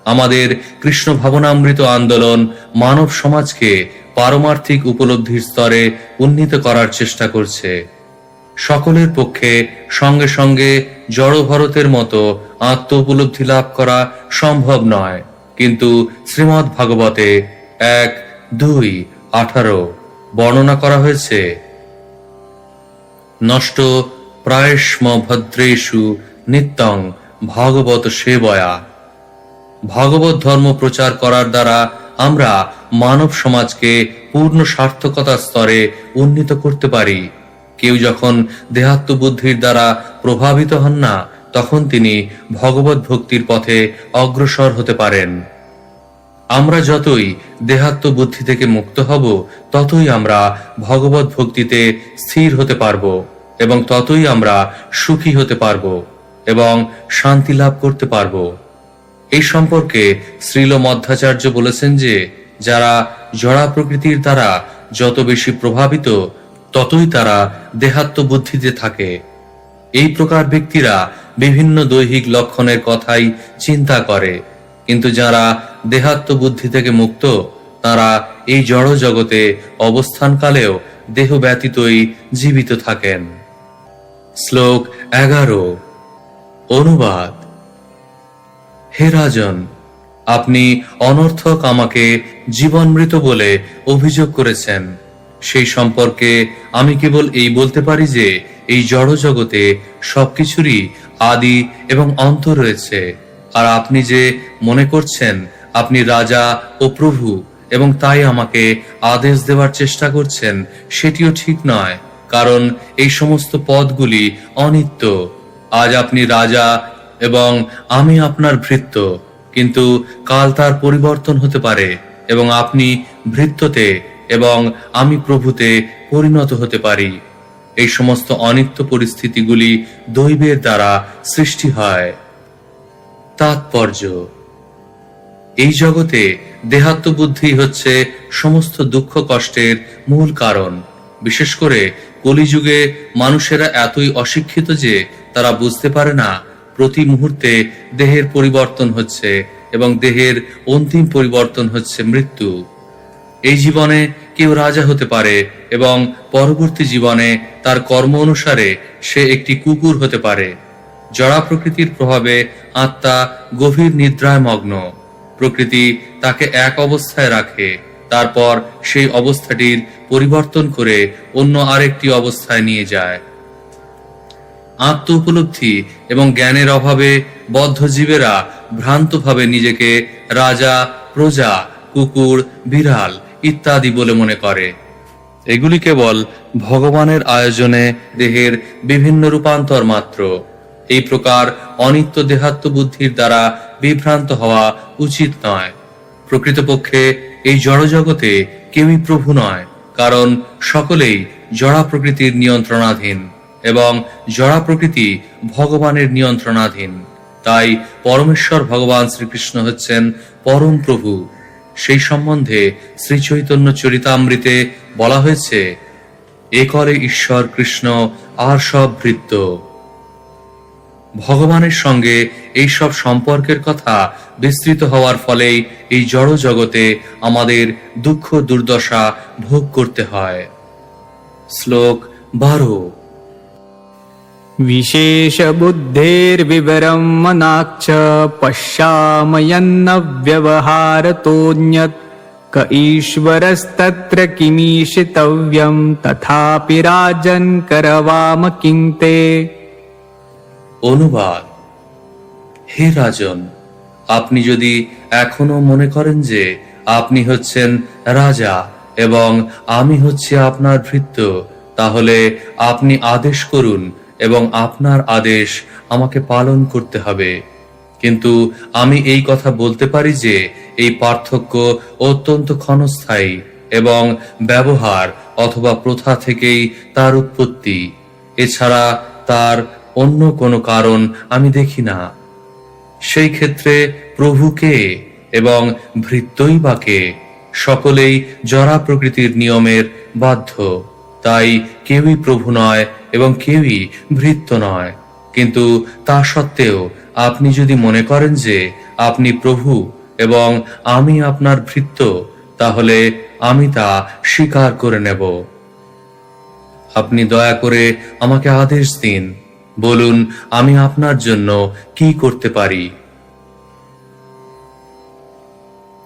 আমাদের কৃষ্ণ ভাবনামৃত আন্দোলন মানব সমাজকে পারমার্থিক উপলব্ধির স্তরে উন্নীত করার চেষ্টা করছে। সকলের পক্ষে সঙ্গে সঙ্গে জড় ভরতের মতো আত্ম উপলব্ধি লাভ করা সম্ভব নয়, কিন্তু শ্রীমদ্ ভাগবতে 1:2-18 বর্ণনা করা হয়েছে, নষ্ট প্রায়স্ম ভদ্রেষু নিত্যং ভাগবত সেবয়া। ভাগবত ধর্ম প্রচার করার দ্বারা আমরা মানব সমাজকে পূর্ণ সার্থকতার স্তরে উন্নীত করতে পারি। কেউ যখন দেহাত্ম বুদ্ধির দ্বারা প্রভাবিত হন না, তখন তিনি ভগবত ভক্তির পথে অগ্রসর হতে পারেন। আমরা যতই দেহাত্ম বুদ্ধি থেকে মুক্ত হব, ততই আমরা ভগবত ভক্তিতে স্থির হতে পারব এবং ততই আমরা সুখী হতে পারব এবং শান্তি লাভ করতে পারব। এই সম্পর্কে শ্রীল মধ্বাচার্য বলেছেন যে, যারা জড়া প্রকৃতির দ্বারা যত বেশি প্রভাবিত, ততই তারা দেহাত্ম বুদ্ধিতে থাকে। এই প্রকার ব্যক্তিরা বিভিন্ন দৈহিক লক্ষণের কথাই চিন্তা করে, কিন্তু যারা দেহাত্ম বুদ্ধি থেকে মুক্ত, তারা এই জড় জগতে অবস্থানকালেও দেহ ব্যতীতই জীবিত থাকেন। শ্লোক 11। অনুবাদ। হে রাজন, আপনি অনর্থক আমাকে জীবনমৃত বলে অভিযোগ করেছেন। সেই সম্পর্কে আমি কেবল এই বলতে পারি যে, এই জড় জগতে সবকিছুরই আদি এবং অন্ত রয়েছে। আর আপনি যে মনে করছেন আপনি রাজা ও প্রভু এবং তাই আমাকে আদেশ দেওয়ার চেষ্টা করছেন, সেটিও ঠিক নয়, কারণ এই সমস্ত পদগুলি অনিত্য। আজ আপনি রাজা এবং আমি আপনার ভৃত্য, কিন্তু কাল তার পরিবর্তন হতে পারে এবং আপনি ভৃত্যতে এবং আমি প্রভুতে পরিণত হতে পারি। এই সমস্ত অনিত্য পরিস্থিতিগুলি দৈবের দ্বারা সৃষ্টি হয়। তাৎপর্য: এই জগতে দেহাত্ম বুদ্ধি হচ্ছে সমস্ত দুঃখ কষ্টের মূল কারণ। বিশেষ করে কলিযুগে মানুষেরা এতই অশিক্ষিত যে তারা বুঝতে পারে না প্রতি মুহূর্তে দেহের পরিবর্তন হচ্ছে এবং দেহের অন্তিম পরিবর্তন হচ্ছে মৃত্যু। এই জীবনে কেউ রাজা হতে পারে এবং পরবর্তী জীবনে তার কর্ম অনুসারে সে একটি কুকুর হতে পারে। জড়া প্রকৃতির প্রভাবে আত্মা গভীর নিদ্রায় মগ্ন। প্রকৃতি তাকে এক অবস্থায় রাখে, তারপর সেই অবস্থাটির পরিবর্তন করে অন্য আরেকটি অবস্থায় নিয়ে যায়। আত্ম উপলব্ধি এবং জ্ঞানের অভাবে বদ্ধ জীবেরা ভ্রান্তভাবে নিজেকে রাজা, প্রজা, কুকুর, বিড়াল ইত্যাদি বলে মনে করে। এগুলি কেবল ভগবানের আয়োজনে দেহের বিভিন্ন রূপান্তর মাত্র। এই প্রকার অনিত্য দেহাত্ম বুদ্ধির দ্বারা বিভ্রান্ত হওয়া উচিত নয়। প্রকৃতপক্ষে এই জড়জগতে কেউই প্রভু নয়, কারণ সকলেই জড়া প্রকৃতির নিয়ন্ত্রণাধীন এবং জড়া প্রকৃতি ভগবানের নিয়ন্ত্রণাধীন। তাই পরমেশ্বর ভগবান শ্রীকৃষ্ণ হচ্ছেন পরম প্রভু। সেই সম্বন্ধে শ্রী চৈতন্য চরিতামৃতে বলা হয়েছে, একলে ঈশ্বর কৃষ্ণ আর সব ভৃত্য। ভগবানের সঙ্গে এই সব সম্পর্কের কথা বিস্তৃত হওয়ার ফলেই এই জড় জগতে আমাদের দুঃখ দুর্দশা ভোগ করতে হয়। শ্লোক 12। विशेष बुद्धेर्विवरं मनाक्ष पश्यामयन्न व्यवहारतोऽन्यत् क ईश्वरस्तत्र किमीशितव्यं तथापि राजन् करवाम किं ते। অনুবাদ। হে রাজন, আপনি যদি এখনো মনে করেন যে আপনি হচ্ছেন রাজা এবং আমি হচ্ছি আপনার ভৃত্য, তাহলে আপনি আদেশ করুন এবং আপনার আদেশ আমাকে পালন করতে হবে। কিন্তু আমি এই কথা বলতে পারি যে এই পার্থক্য অত্যন্ত ক্ষণস্থায়ী এবং ব্যবহার অথবা প্রথা থেকেই তার উৎপত্তি। এছাড়া তার অন্য কোনো কারণ আমি দেখি না। সেই ক্ষেত্রে প্রভুকে এবং ভৃত্যই বা কে? সকলেই জরা প্রকৃতির নিয়মের বাধ্য। তাই কেউই প্রভু নয় এবং কেউই ভৃত্য নয়। কিন্তু তা সত্ত্বেও আপনি যদি মনে করেন যে আপনি প্রভু এবং আমি আপনার ভৃত্য, তাহলে আমি তা স্বীকার করে নেব। আপনি দয়া করে আমাকে আদেশ দিন, বলুন আমি আপনার জন্য কি করতে পারি।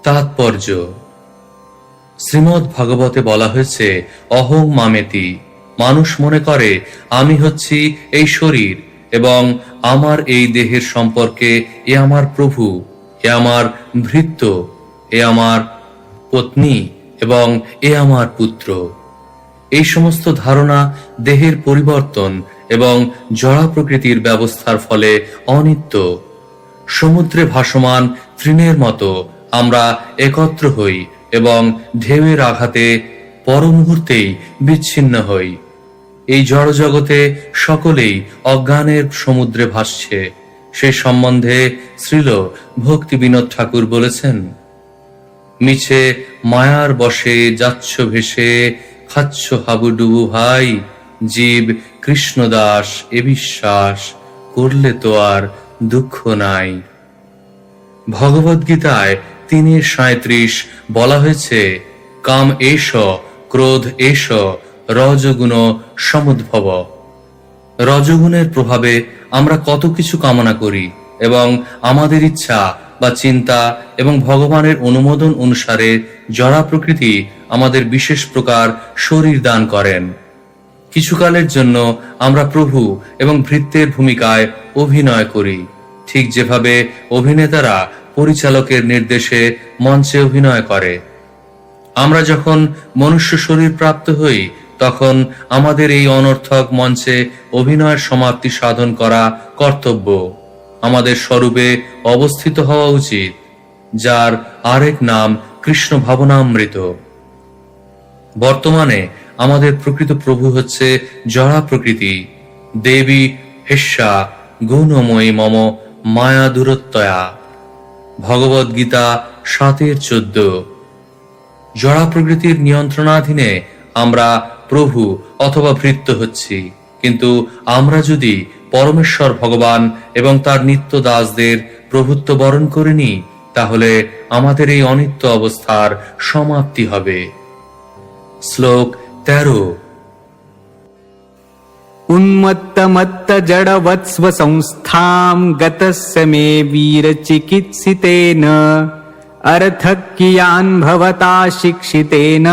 তাৎপর্য: শ্রীমদ্ ভাগবতে বলা হয়েছে, অহং মামেতি। মানুষ মনে করে আমি হচ্ছি এই শরীর এবং আমার এই দেহের সম্পর্কে এ আমার প্রভু, এ আমার ভৃত্য, এ আমার পত্নী এবং এ আমার পুত্র। এই সমস্ত ধারণা দেহের পরিবর্তন এবং জড়া প্রকৃতির ব্যবস্থার ফলে অনিত্য। সমুদ্রে ভাসমান তৃণের মতো আমরা একত্র হই এবং ঢেউয়ের আঘাতে পর মুহূর্তেই বিচ্ছিন্ন হই। এই জড়জগতে সকলেই অজ্ঞানের সমুদ্রে ভাসছে। সে সম্বন্ধে শ্রীল ভক্তি বিনোদ ঠাকুর বলেছেন, মিছে মায়ার বশে যাচ্ছ ভেসে, খাচ্ছ হাবুডুবু ভাই, জীব কৃষ্ণদাস এ বিশ্বাস, করলে তো আর দুঃখ নাই। ভগবদ্গীতায় ৩:৩৭ বলা হয়েছে, কাম এষ ক্রোধ এষ রজগুণ সমুদ্ভব। রজগুণের প্রভাবে আমরা কত কিছু কামনা করি এবং আমাদের ইচ্ছা বা চিন্তা এবং ভগবানের অনুমোদন অনুসারে জড়া প্রকৃতি আমাদের বিশেষ প্রকার শরীর দান করেন। কিছুকালের জন্য আমরা প্রভু এবং ভৃত্যের ভূমিকায় অভিনয় করি, ঠিক যেভাবে অভিনেতারা পরিচালকের নির্দেশে মঞ্চে অভিনয় করে। আমরা যখন মনুষ্য শরীর প্রাপ্ত হই, তখন আমাদের এই অনর্থক মঞ্চে অভিনয়ের সমাপ্তি সাধন করা কর্তব্য। আমাদের স্বরূপে অবস্থিত হওয়া উচিত, যার আরেক নাম কৃষ্ণ ভাবনামৃত। বর্তমানে আমাদের প্রকৃত প্রভু হচ্ছে জড়া প্রকৃতি। দেবী হেস্যা গুণময়ী মম মায়া দূরত্বয়া। ভগবদ গীতা ৭:১৪। জড়া প্রকৃতির নিয়ন্ত্রণাধীনে আমরা প্রভু অথবা ভৃত্য হচ্ছি, কিন্তু আমরা যদি পরমেশ্বর ভগবান এবং তার নিত্য দাসদের প্রভুত্ব বরণ করে নিই, তাহলে আমাদের এই অনিত্য অবস্থার সমাপ্তি হবে। শ্লোক ১৩। উন্মত্তমত্ত জড়বৎস্ব সংস্থাম গতস্য মে বীর চিকিৎসিতেন অর্থ কিয়ান ভবতা শিক্ষিতেন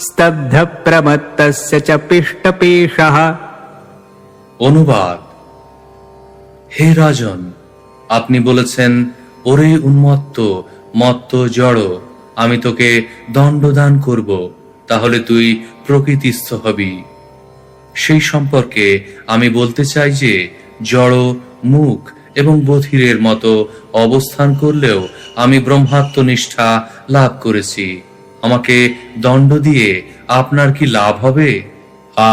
স্তব্ধ প্রমত্তস্য চ পিষ্টপেশঃ। অনুবাদ: হে রাজন, আপনি বলেছেন, ওরে উন্মত্ত মত্ত জড়, আমি তোকে দণ্ডদান করব, তাহলে তুই প্রকৃতিস্থ হবি। সেই সম্পর্কে আমি বলতে চাই যে জড়, মুখ এবং বধিরের মতো অবস্থান করলেও আমি ব্রহ্মাত্মনিষ্ঠা লাভ করেছি। আমাকে দণ্ড দিয়ে আপনার কি লাভ হবে?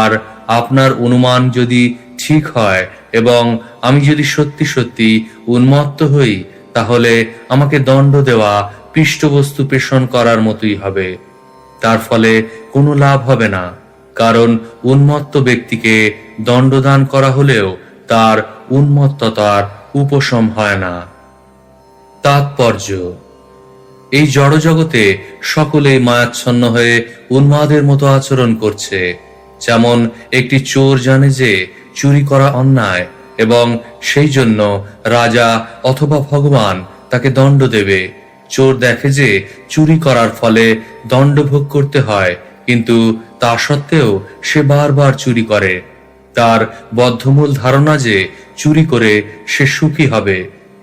আর আপনার অনুমান যদি ঠিক হয় এবং আমি যদি সত্যি সত্যি উন্মত্ত হই, তাহলে আমাকে দণ্ড দেওয়া পৃষ্ঠবস্তু পেষণ করার মতোই হবে। তার ফলে কোনো লাভ হবে না, কারণ উন্মত্ত ব্যক্তিকে দণ্ডদান করা হলেও তার উন্মত্ততার উপশম হয় না। তাৎপর্য: এই জড়জগতে সকলেই মায়াচ্ছন্ন হয়ে উন্মাদের মতো আচরণ করছে। যেমন একটি চোর জানে যে চুরি করা অন্যায় এবং সেই জন্য রাজা অথবা ভগবান তাকে দণ্ড দেবে। চোর দেখে যে চুরি করার ফলে দণ্ড ভোগ করতে হয়, কিন্তু তা সত্ত্বেও সে বারবার চুরি করে। তার বদ্ধমূল ধারণা যে চুরি করে সে সুখী হবে,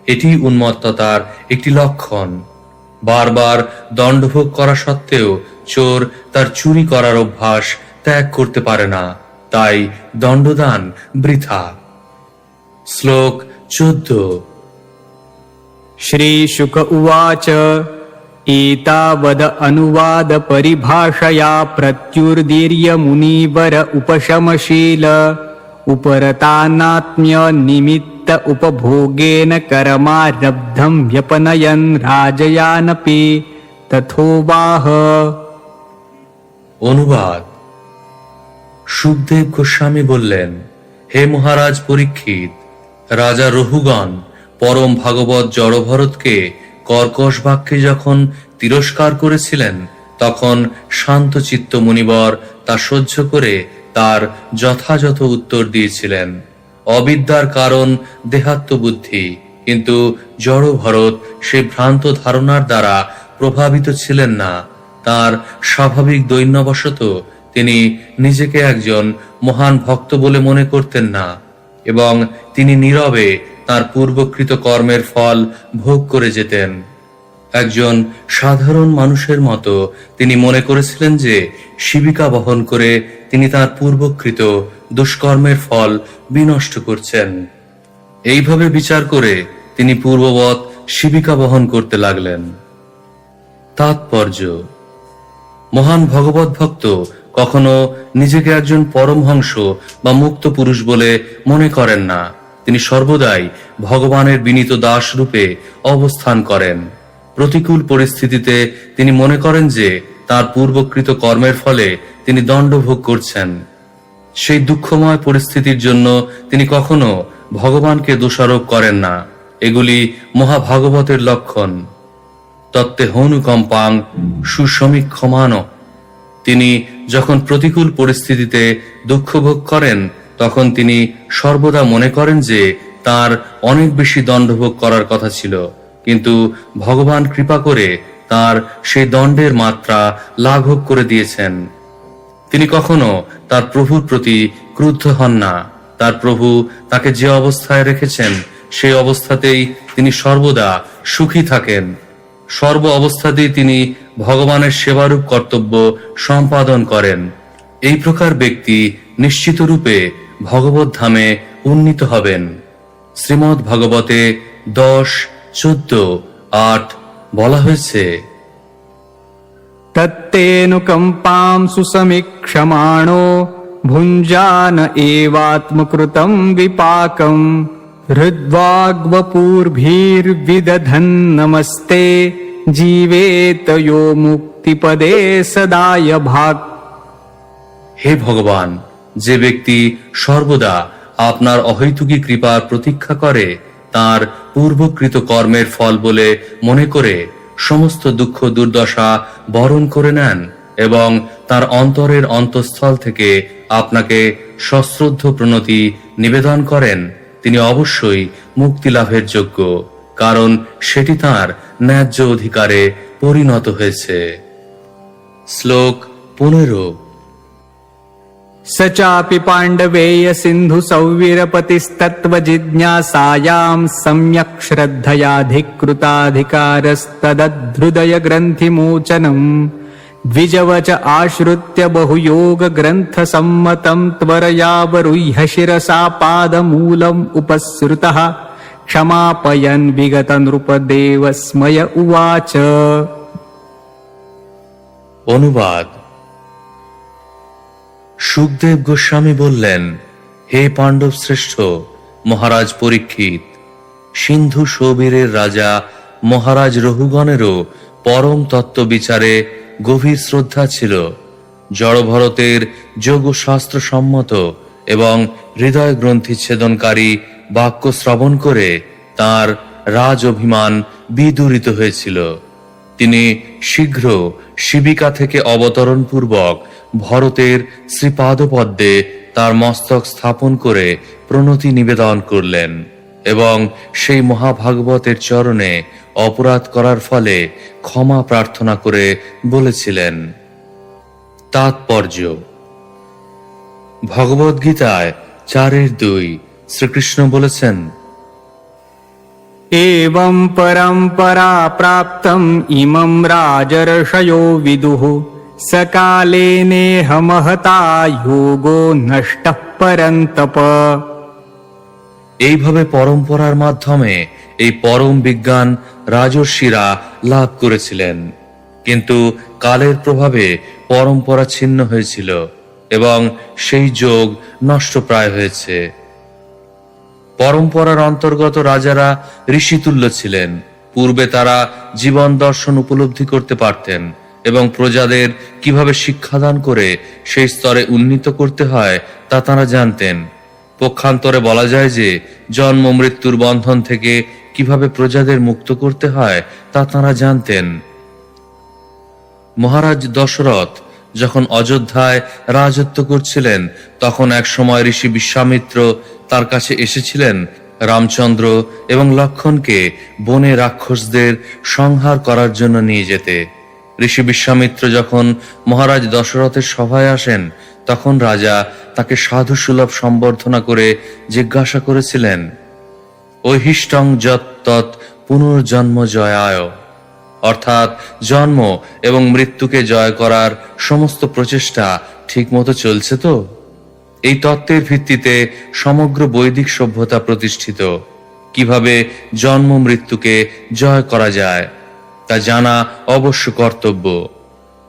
এটি উন্মত্ততার একটি লক্ষণ। বারবার দণ্ডভোগ করা সত্ত্বেও চোর তার চুরি করার অভ্যাস ত্যাগ করতে পারে না, তাই দণ্ডদান বৃথা। শ্লোক ১৪। श्रीशुक उवाच एतावद अनुवाद परिभाषया प्रत्युर्दीर्यमुनिवर उपशमशील उपरतानात्म्य निमित्त उपभोगेन कर्मारब्धं व्यपनयन् राजयानपि तथोवाह। অনুবাদ। সুখদেব গোস্বামী বললেন, হে মহারাজ পরীক্ষিত, রাজা রহুগণ পরম ভাগবত জড়ভরতকে কর্কশ বাক্যে যখন তিরস্কার করেছিলেন, তখন শান্তচিত্ত মুনিবর তা সহ্য করে তার যথাযথ উত্তর দিয়েছিলেন। অবিদ্যার কারণ দেহাত্মবুদ্ধি, কিন্তু জড়ভরত সেই ভ্রান্ত ধারণার দ্বারা প্রভাবিত ছিলেন না। তার স্বাভাবিক দৈন্যবশত তিনি নিজেকে একজন মহান ভক্ত বলে মনে করতেন না, এবং তিনি নীরবে তার পূর্বকৃত কর্মের ফল ভোগ করে যেতেন। একজন সাধারণ মানুষের মতো তিনি মনে করেছিলেন যে শিবিকা বহন করে তিনি তার পূর্বকৃত দুষ্কর্মের ফল বিনষ্ট করছেন। এইভাবে বিচার করে তিনি পূর্ববৎ শিবিকা বহন করতে লাগলেন। তাৎপর্য: মহান ভগবত ভক্ত কখনো নিজেকে একজন পরমহংস বা মুক্ত পুরুষ বলে মনে করেন না। তিনি সর্বদাই ভগবানের বিনীত দাস রূপে অবস্থান করেন। প্রতিকূল পরিস্থিতিতে তিনি মনে করেন যে তার পূর্বকৃত কর্মের ফলে তিনি দণ্ড ভোগ করছেন। সেই দুঃখময় পরিস্থিতির জন্য তিনি কখনো ভগবানকে দোষারোপ করেন না। এগুলি মহাভাগবতের লক্ষণ। তত্ত্বে হনুকম্পাং সুসমীক্ষমান। তিনি যখন প্রতিকূল পরিস্থিতিতে দুঃখ ভোগ করেন, তখন তিনি সর্বদা মনে করেন যে তার অনেক বেশি দণ্ডভোগ করার কথা ছিল, কিন্তু ভগবান কৃপা করে তার সেই দণ্ডের মাত্রা লাঘব করে দিয়েছেন। তিনি কখনো তার প্রভুর প্রতি ক্রুদ্ধ হন না। তার প্রভু তাকে যে অবস্থায় রেখেছেন সেই অবস্থাতেই তিনি সর্বদা সুখী থাকেন। সর্ব অবস্থাতেই তিনি ভগবানের সেবারূপ কর্তব্য সম্পাদন করেন। এই প্রকার ব্যক্তি নিশ্চিত রূপে ভগবত ধামে উন্নীত হবেন। শ্রীমদ্ ভাগবতে 10:14-8 বলা হয়েছে, तत्तेऽनुकम्पां सुसमीक्षमाणो भुञ्जान एवात्मकृतं विपाकं हृद्वाग्वपूर्भिर्विदधन् नमस्ते जीवेत यो मुक्तिपदे सदाय भाग। হে ভগবান, যে ব্যক্তি সর্বদা আপনার অহৈতুকী কৃপার প্রতীক্ষা করে, তার পূর্বকৃত কর্মের ফল বলে মনে করে সমস্ত দুঃখ দুর্দশা বরণ করে নেন এবং তার অন্তরের অন্তঃস্থল থেকে আপনাকে সশ্রদ্ধ প্রণতি নিবেদন করেন, তিনি অবশ্যই মুক্তি লাভের যোগ্য, কারণ সেটি তার ন্যায্য অধিকারে পরিণত হয়েছে। শ্লোক 15। स चापि पाण्डवेय सिन्धु सौवीरपतिस्तत्त्वजिज्ञासायां सम्यक् श्रद्धयाधिकृताधिकारस्तदधृदय ग्रन्थिमोचनम् द्विजवच आश्रित्य बहुयोगग्रन्थसम्मतं त्वरयावरुह्य शिरसा पादमूलम् उपसृतः क्षमापयन् विगतनृपदेवस्मय उवाच। অনুবাদ। সুখদেব গোস্বামী বললেন, হে পাণ্ডব শ্রেষ্ঠ মহারাজ পরীক্ষিত, সিন্ধু সৌবীরের রাজা মহারাজ রহুগণেরও পরম তত্ত্ব বিচারে গভীর শ্রদ্ধা ছিল। জড়ভরতের যোগশাস্ত্র সম্মত এবং হৃদয় গ্রন্থি ছেদনকারী বাক্য শ্রবণ করে তার রাজ অভিমান বিদূরিত হয়েছিল। তিনি শীঘ্র শিবিকা থেকে অবতরণ পূর্বক ভরতের শ্রীপাদপদ্মে তার মস্তক স্থাপন করে প্রণতি নিবেদন করলেন এবং সেই মহাভাগবতের চরণে অপরাধ করার ফলে ক্ষমা প্রার্থনা করে বলেছিলেন। তাৎপর্য: ভগবদ গীতায় 4:2 শ্রীকৃষ্ণ বলেছেন, एवं परम्परा प्राप्तम् इमं राजर्षयो विदुः सकाले नेह महता योगो नष्टः परन्तप। এইভাবে পরম্পরার মাধ্যমে এই পরম বিজ্ঞান রাজর্ষিরা লাভ করেছিলেন, কিন্তু কালের প্রভাবে পরম্পরা ছিন্ন হয়েছিল এবং সেই যোগ নষ্টপ্রায় হয়েছে। পরম্পরার অন্তর্গত রাজারা ঋষিতুল্য ছিলেন। পূর্বে তারা জীবন দর্শন উপলব্ধি করতে পারতেন এবং প্রজাদের কিভাবে শিক্ষাদান করে সেই স্তরে উন্নীত করতে হয় তা তারা জানতেন। পক্ষান্তরে বলা যায় যে জন্ম মৃত্যুর বন্ধন থেকে কিভাবে প্রজাদের মুক্ত করতে হয় তা তারা জানতেন। মহারাজ দশরথ যখন অযোধ্যায় রাজত্ব করছিলেন, তখন এক সময় ঋষি বিশ্বামিত্র তার কাছে এসেছিলেন রামচন্দ্র এবং লক্ষ্মণকে বনে রাক্ষসদের সংহার করার জন্য নিয়ে যেতে। ঋষি বিশ্বামিত্র যখন মহারাজ দশরথের সভায় আসেন, তখন রাজা তাকে সাধু সুলভ সম্বর্ধনা করে জিজ্ঞাসা করেছিলেন, ঐহিষ্টং যৎ তৎ পুনর্জন্ম জয়ায়, অর্থাৎ জন্ম এবং মৃত্যুকে জয় করার সমস্ত প্রচেষ্টা ঠিকমতো চলছে তো? এই তত্ত্বের ভিত্তিতে সমগ্র বৈদিক সভ্যতা প্রতিষ্ঠিত। কিভাবে জন্ম মৃত্যুকে জয় করা যায় তা জানা অবশ্য কর্তব্য।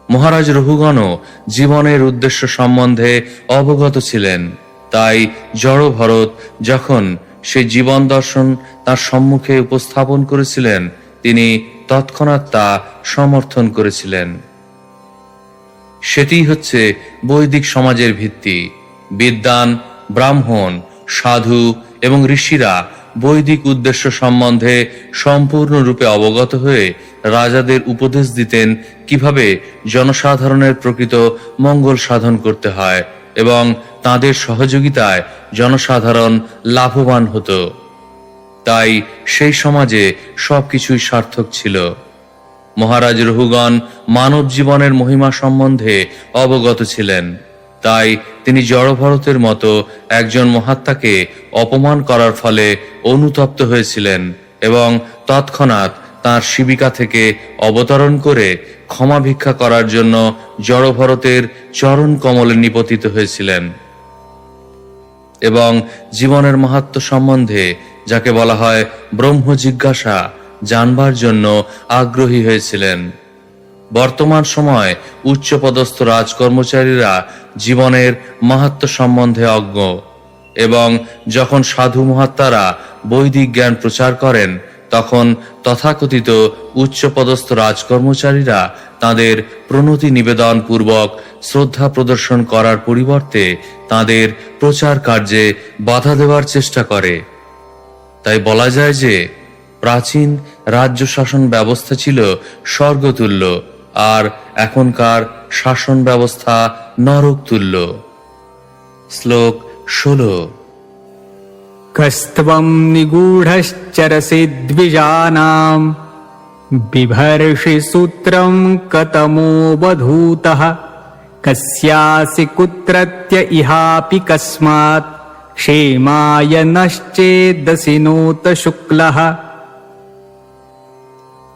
মহারাজ রঘুগণও জীবনের উদ্দেশ্য সম্বন্ধে অবগত ছিলেন। তাই জড় ভরত যখন সেই জীবন দর্শন তার সম্মুখে উপস্থাপন করেছিলেন, তিনি তৎক্ষণাৎ তা সমর্থন করেছিলেন। সেটিই হচ্ছে বৈদিক সমাজের ভিত্তি। বিদ্বান, ব্রাহ্মণ, সাধু এবং ঋষিরা বৈদিক উদ্দেশ্য সম্বন্ধে সম্পূর্ণরূপে অবগত হয়ে রাজাদের উপদেশ দিতেন কিভাবে জনসাধারণের প্রকৃত মঙ্গল সাধন করতে হয় এবং তাদের সহযোগিতায় জনসাধারণ লাভবান হতো। তাই সেই সমাজে সবকিছুই সার্থক ছিল। মহারাজ রঘুগণ মানব জীবনের মহিমা সম্বন্ধে অবগত ছিলেন। তাই তিনি জড়ভরতের মতো একজন মহাত্মাকে অপমান করার ফলে অনুতপ্ত হয়েছিলেন এবং তৎক্ষণাৎ তাঁর শিবিকা থেকে অবতরণ করে ক্ষমা ভিক্ষা করার জন্য জড়ভরতের চরণ কমলে নিপতিত হয়েছিলেন এবং জীবনের মাহাত্ম্য সম্বন্ধে, যাকে বলা হয় ব্রহ্ম জিজ্ঞাসা, জানবার জন্য আগ্রহী হয়েছিলেন। বর্তমান সময় উচ্চপদস্থ রাজকর্মচারীরা জীবনের মাহাত্ম্য সম্বন্ধে অজ্ঞ এবং যখন সাধু মহাত্মারা বৈদিক জ্ঞান প্রচার করেন, তখন তথাকথিত উচ্চপদস্থ রাজকর্মচারীরা তাদের প্রণতি নিবেদন পূর্বক শ্রদ্ধা প্রদর্শন করার পরিবর্তে তাদের প্রচার কার্যে বাধা দেওয়ার চেষ্টা করে। তাই বলা যায় যে প্রাচীন রাজ্য শাসন ব্যবস্থা ছিল স্বর্গতুল্য, আর এখনকার শাসন ব্যবস্থা নরক তুল্য। শ্লোক 16। কস্ত্বম নিগূঢ়শ্চরসি দ্বিজানাম বিভর্ষি সূত্রম কতমো বধূতঃ কস্যাসি কুত্রত্য ইহাপি কস্মাৎ क्षेमाय नश्चेदसिनोत শুক্লঃ।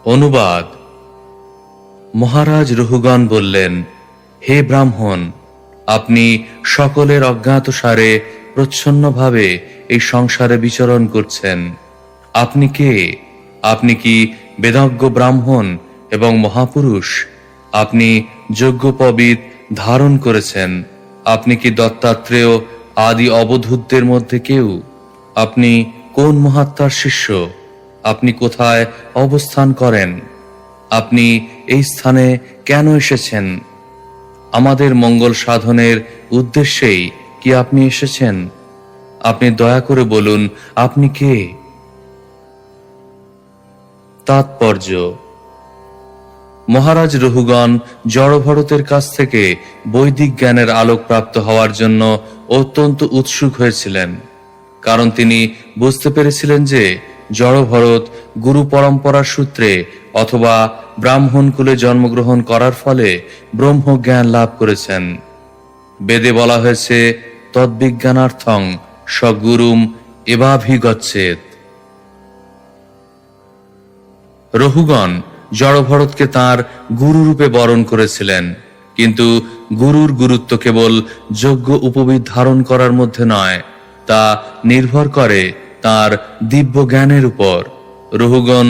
অনুবাদ। মহারাজ রঘুগণ বললেন, হে ব্রাহ্মণ, আপনি সকলের অজ্ঞাতসারে প্রচ্ছন্নভাবে এই সংসারে বিচরণ করছেন। আপনি কে? আপনি কি বেদজ্ঞ ব্রাহ্মণ এবং মহাপুরুষ? আপনি যজ্ঞোপবীত ধারণ করেছেন। আপনি কি দত্তাত্রেয় আদি অবধূতদের মধ্যে কেউ? আপনি কোন মহাত্মার শিষ্য? আপনি কোথায় অবস্থান করেন? আপনি এই স্থানে কেন এসেছেন? আমাদের মঙ্গল সাধনের উদ্দেশ্যেই কি আপনি এসেছেন? আপনি দয়া করে বলুন, আপনি কে? তাৎপর্য: মহারাজ রঘুগণ জড়ভরতের কাছ থেকে বৈদিক জ্ঞানের আলোক প্রাপ্ত হওয়ার জন্য অত্যন্ত উৎসুক হয়েছিলেন, কারণ তিনি বুঝতে পেরেছিলেন যে জড়ভরত গুরু পরম্পরার সূত্রে অথবা ব্রাহ্মণ কুলে জন্মগ্রহণ করার ফলে ব্রহ্ম জ্ঞান লাভ করেছেন। বেদে বলা হয়েছে, তদ্বিজ্ঞানার্থং সগুরুম এবাভিগচ্ছেৎ। রঘুগণ জড়ভরতকে তাঁর গুরুরূপে বরণ করেছিলেন, কিন্তু গুরুর গুরুত্ব কেবল যোগ্য উপবিদ ধারণ করার মধ্যে নয়, তা নির্ভর করে তার দিব্য জ্ঞানের উপর। রহুগণ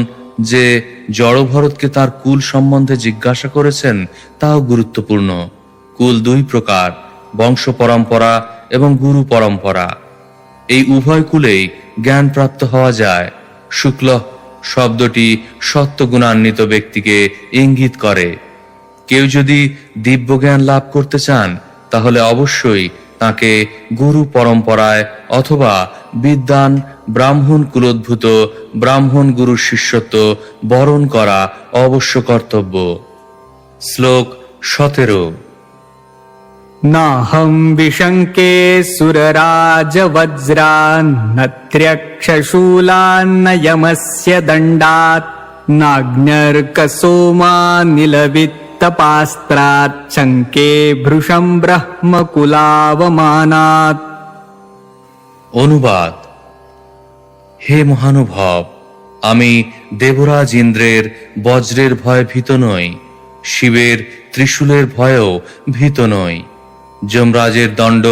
যে জড়ভরতকে তার কুল সম্বন্ধে জিজ্ঞাসা করেছেন তাও গুরুত্বপূর্ণ। কুল দুই প্রকার, বংশ পরম্পরা এবং গুরু পরম্পরা। এই উভয় কুলেই জ্ঞান প্রাপ্ত হওয়া যায়। শুক্ল শব্দটি সত্যগুণান্বিত ব্যক্তিকে ইঙ্গিত করে। কেউ যদি দিব্য জ্ঞান লাভ করতে চান তাহলে অবশ্যই তাকে গুরু পরম্পরায় অথবা বিদ্বান ব্রাহ্মণ কুলোদ্ভূত ব্রাহ্মণ গুরুর শিষ্যত্ব বরণ করা অবশ্য কর্তব্য। শ্লোক 17। नाहं विशङ्के सुरराजवज्रान्नत्र्यक्षशूलान्न यमस्य दण्डात् नाग्न्यर्कसोमानिलवित्तपास्त्रात् शङ्के भृशं ब्रह्मकुलावमानात्। অনুবাদ: হে মহানুভব, আমি দেবরাজ ইন্দ্রের বজ্রের ভয়ে ভীত নই, শিবের ত্রিশূলের ভয়েও ভীত নই, যমরাজের দণ্ড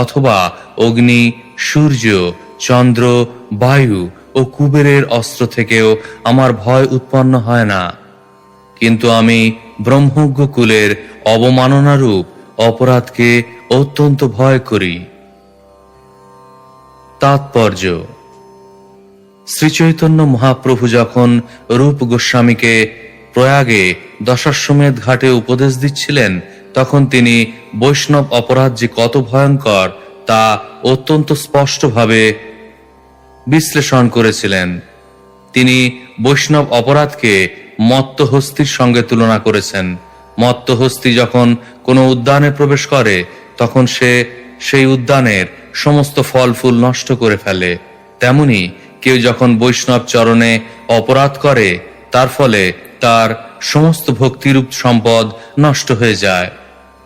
অথবা অগ্নি, সূর্য, চন্দ্র, বায়ু ও কুবেরের অস্ত্র থেকেও আমার ভয় উৎপন্ন হয় না। কিন্তু আমি ব্রহ্মজ্ঞ কুলের অবমাননারূপ অপরাধকে অত্যন্ত ভয় করি। তাৎপর্য: শ্রীচৈতন্য মহাপ্রভু যখন রূপ গোস্বামীকে প্রয়াগে দশাশ্বমেধ ঘাটে উপদেশ দিচ্ছিলেন তখন তিনি বৈষ্ণব অপরাধ যে কত ভয়ঙ্কর তা অত্যন্ত স্পষ্টভাবে বিশ্লেষণ করেছিলেন। তিনি বৈষ্ণব অপরাধকে মত্ত হস্তির সঙ্গে তুলনা করেছেন। মত্ত হস্তি যখন কোনো উদ্যানে প্রবেশ করে তখন সে সেই উদ্যানের সমস্ত ফল ফুল নষ্ট করে ফেলে। তেমনি কেউ যখন বৈষ্ণব চরণে অপরাধ করে তার ফলে তার সমস্ত ভক্তিরূপ সম্পদ নষ্ট হয়ে যায়।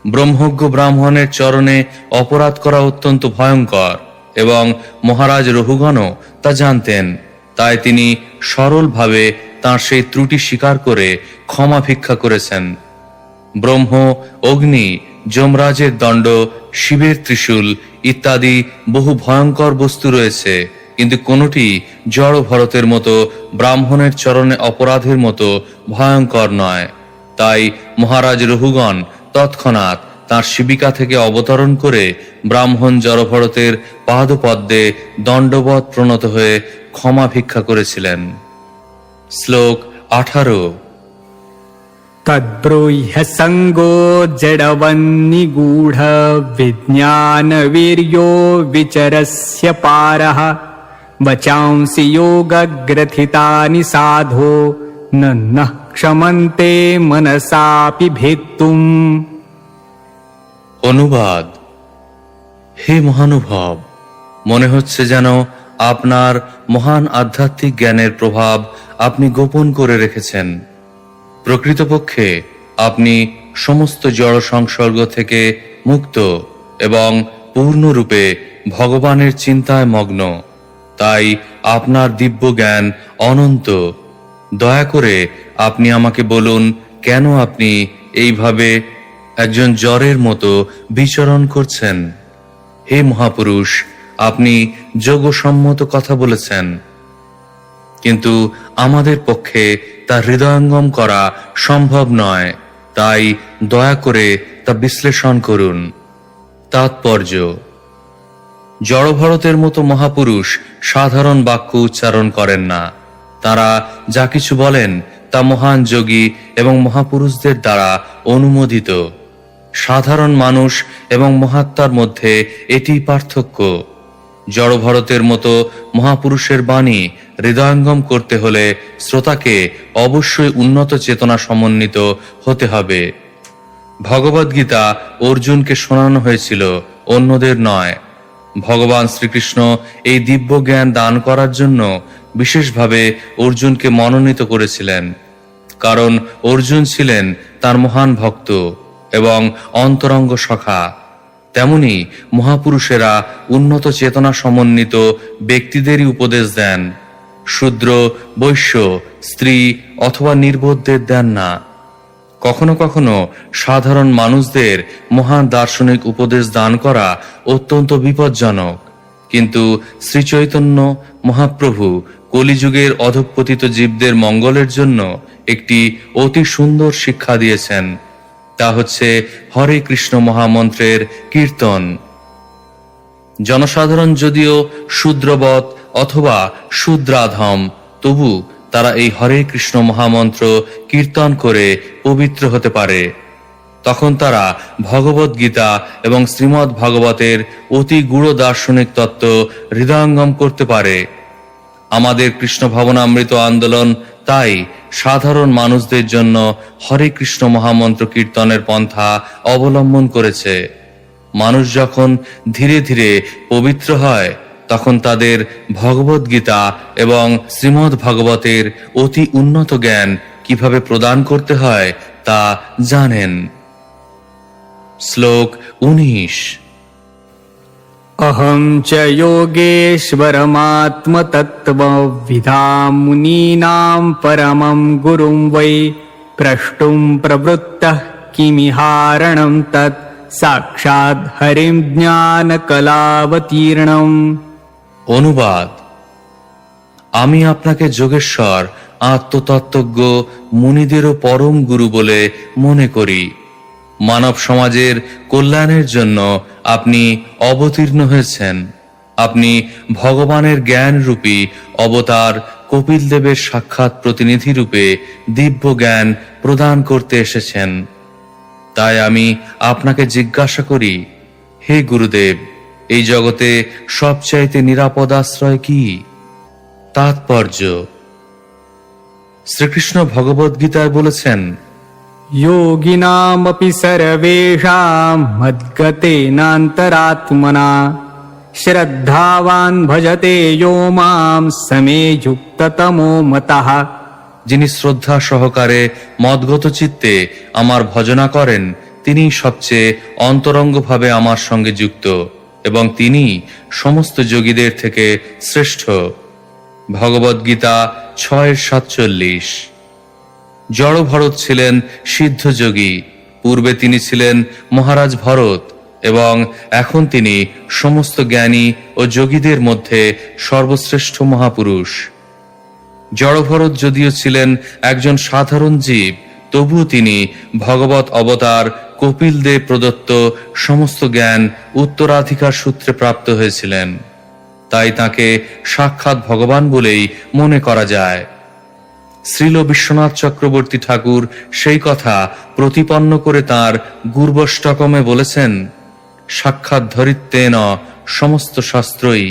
ব্রহ্মজ্ঞ ব্রাহ্মণের চরণে অপরাধ করা অত্যন্ত ভয়ঙ্কর এবং মহারাজ রহুগণও তা জানতেন। তাই তিনি সরলভাবে তাঁর সেই ত্রুটি স্বীকার করে ক্ষমা ভিক্ষা করেছেন। ব্রহ্ম, অগ্নি, যমরাজের দণ্ড, শিবের ত্রিশূল ইত্যাদি বহু ভয়ঙ্কর বস্তু রয়েছে, কিন্তু কোনোটি জড় ভরতের মতো ব্রাহ্মণের চরণে অপরাধের মতো ভয়ঙ্কর নয়। তাই মহারাজ রহুগণ তৎক্ষণাৎ তাঁর শিবিকা থেকে অবতরণ করে ব্রাহ্মণ জড়ভরতের পাদপদ্মে দণ্ডবৎ প্রণত হয়ে ক্ষমা ভিক্ষা করেছিলেন। শ্লোক 18। तद्ब्रूह्य सङ्गो जडवन्निगूढ विज्ञानवीर्यो विचरस्य पारः वचांसि योगग्रथितानि साधो नः क्षमन्ते मनसापि भेत्तुम्। অনুবাদ: হে মহানুভব, মনে হচ্ছে যেন আপনার মহান আধ্যাত্মিক জ্ঞানের প্রভাব আপনি গোপন করে রেখেছেন। প্রকৃতপক্ষে আপনি সমস্ত জড় সংসর্গ থেকে মুক্ত এবং পূর্ণরূপে ভগবানের চিন্তায় মগ্ন। তাই আপনার দিব্য জ্ঞান অনন্ত। দয়া করে আপনি আমাকে বলুন, কেন আপনি এইভাবে একজন জ্বরের মতো বিচরণ করছেন? হে মহাপুরুষ, আপনি যোগসম্মত কথা বলেছেন, কিন্তু আমাদের পক্ষে তা হৃদয়ঙ্গম করা সম্ভব নয়। তাই দয়া করে তা বিশ্লেষণ করুন। তাৎপর্য: জড়ভরতের মতো মহাপুরুষ সাধারণ বাক্য উচ্চারণ করেন না। তারা যা কিছু বলেন তা মহান যোগী এবং মহাপুরুষদের দ্বারা অনুমোদিত। সাধারণ মানুষ এবং মহাত্মার মধ্যে এটি পার্থক্য। জড়ভরতের মতো মহাপুরুষের বাণী হৃদয়ঙ্গম করতে হলে শ্রোতাকে অবশ্যই উন্নত চেতনা সমন্বিত হতে হবে। ভগবদ্গীতা অর্জুনকে শোনানো হয়েছিল, অন্যদের নয়। ভগবান শ্রীকৃষ্ণ এই দিব্য জ্ঞান দান করার জন্য বিশেষভাবে অর্জুনকে মনোনীত করেছিলেন, কারণ অর্জুন ছিলেন তার মহান ভক্ত এবং অন্তরঙ্গ সখা। তেমনি মহাপুরুষেরা উন্নত চেতনা সমন্বিত ব্যক্তিদেরই উপদেশ দেন, শূদ্র, বৈশ্য, স্ত্রী অথবা নির্বোধদের দেন না। কখনো কখনো সাধারণ মানুষদের মহান দার্শনিক উপদেশ দান করা অত্যন্ত বিপজ্জনক, কিন্তু শ্রী চৈতন্য মহাপ্রভু কলিযুগের অধঃপতিত জীবদের মঙ্গলের জন্য একটি অতি সুন্দর শিক্ষা দিয়েছেন। তা হচ্ছে হরে কৃষ্ণ মহামন্ত্রের কীর্তন। জনসাধারণ যদিও শূদ্রবৎ অথবা শূদ্রাধম, তবু তারা এই হরে কৃষ্ণ মহামন্ত্র কীর্তন করে পবিত্র হতে পারে। তখন তারা ভগবদ গীতা এবং শ্রীমদ্ ভাগবতের অতি গূঢ় দার্শনিক তত্ত্ব হৃদয়ঙ্গম করতে পারে। আমাদের কৃষ্ণ ভাবনামৃত আন্দোলন তাই সাধারণ মানুষদের জন্য হরে কৃষ্ণ মহামন্ত্র কীর্তনের পন্থা অবলম্বন করেছে। মানুষ যখন ধীরে ধীরে পবিত্র হয়, তখন তাদের ভগবদ গীতা এবং শ্রীমদ্ ভাগবতের অতি উন্নত জ্ঞান কিভাবে প্রদান করতে হয় তা জানেন। শ্লোক 19। अहं च योगेश्वरमात्मतत्त्वविदां मुनीनां परमं गुरुं वै प्रष्टुं प्रवृत्तः किमिहारणं तत् साक्षात् हरिं ज्ञानकलावतीर्णम्। অনুবাদ: আমি আপনাকে যোগেশ্বর আত্মতত্ত্বজ্ঞ মুনিদেরও পরম গুরু বলে মনে করি। মানব সমাজের কল্যাণের জন্য আপনি অবতীর্ণ হয়েছেন। আপনি ভগবানের জ্ঞান রূপী অবতার কপিল দেবের সাক্ষাৎ প্রতিনিধি রূপে দিব্য জ্ঞান প্রদান করতে এসেছেন। তাই আমি আপনাকে জিজ্ঞাসা করি, হে গুরুদেব, এই জগতে সবচাইতে নিরাপদ আশ্রয় কি? তাৎপর্য: শ্রীকৃষ্ণ ভগবদ গীতায় বলেছেন, योगिनामपि सर्वेषां मद्गतेनान्तरात्मना श्रद्धावान् भजते यो मां समे युक्ततमो मतः। যিনি শ্রদ্ধা সহকারে মদগত চিত্তে আমার ভজনা করেন, তিনি সবচেয়ে অন্তরঙ্গভাবে আমার সঙ্গে যুক্ত এবং তিনি সমস্ত যোগীদের থেকে শ্রেষ্ঠ। ভগবদ গীতা 6:47। জড় ভরত ছিলেন সিদ্ধযোগী। পূর্বে তিনি ছিলেন মহারাজ ভরত এবং এখন তিনি সমস্ত জ্ঞানী ও যোগীদের মধ্যে সর্বশ্রেষ্ঠ মহাপুরুষ। জড়ভরত যদিও ছিলেন একজন সাধারণ জীব, তবুও তিনি ভগবত অবতার কপিল দেব প্রদত্ত সমস্ত জ্ঞান উত্তরাধিকার সূত্রে প্রাপ্ত হয়েছিলেন। তাই তাকে সাক্ষাৎ ভগবান বলেই মনে করা যায়। শ্রীল বিশ্বনাথ চক্রবর্তী ঠাকুর সেই কথা প্রতিপন্ন করে তাঁর গুর্বষ্টকমে বলেছেন, সাক্ষাৎ ধরিত্বেন সমস্ত শাস্ত্রই।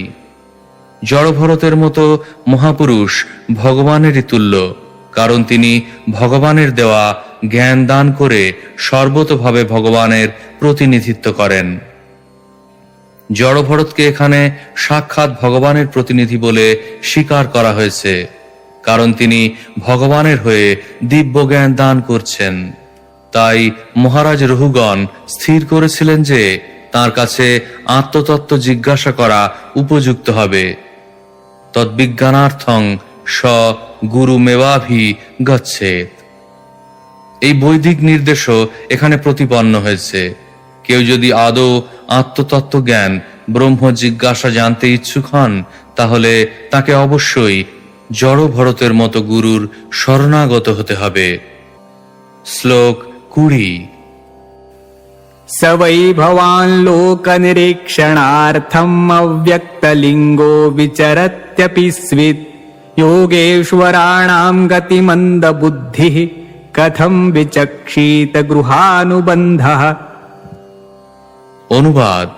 জড়ভরতের মতো মহাপুরুষ ভগবানেরই তুল্য, কারণ তিনি ভগবানের দেওয়া জ্ঞান দান করে সর্বতোভাবে ভগবানের প্রতিনিধিত্ব করেন। জড়ভরতকে এখানে সাক্ষাৎ ভগবানের প্রতিনিধি বলে স্বীকার করা হয়েছে, কারণ তিনি ভগবানের হয়ে দিব্য জ্ঞান দান করছেন। তাই মহারাজ রহুগণ স্থির করেছিলেন যে তার কাছে আত্মতত্ত্ব জিজ্ঞাসা করা উপযুক্ত হবে। তদ্বিজ্ঞানার্থং স গুরুমেবাভি গচ্ছেত। এই বৈদিক নির্দেশও এখানে প্রতিপন্ন হয়েছে। কেউ যদি আদৌ আত্মতত্ত্ব জ্ঞান ব্রহ্ম জিজ্ঞাসা জানতে ইচ্ছুক হন, তাহলে তাকে অবশ্যই জড় ভরতের মতো গুরুর শরণাগত হতে হবে। শ্লোক 20। स वै भवान् लोकनिरीक्षणार्थम् अव्यक्तलिङ्गो विचरत्यपि स्वित् योगेश्वराणां गतिमन्दबुद्धिः कथं विचक्षीत गृहानुबन्धः। অনুবাদ: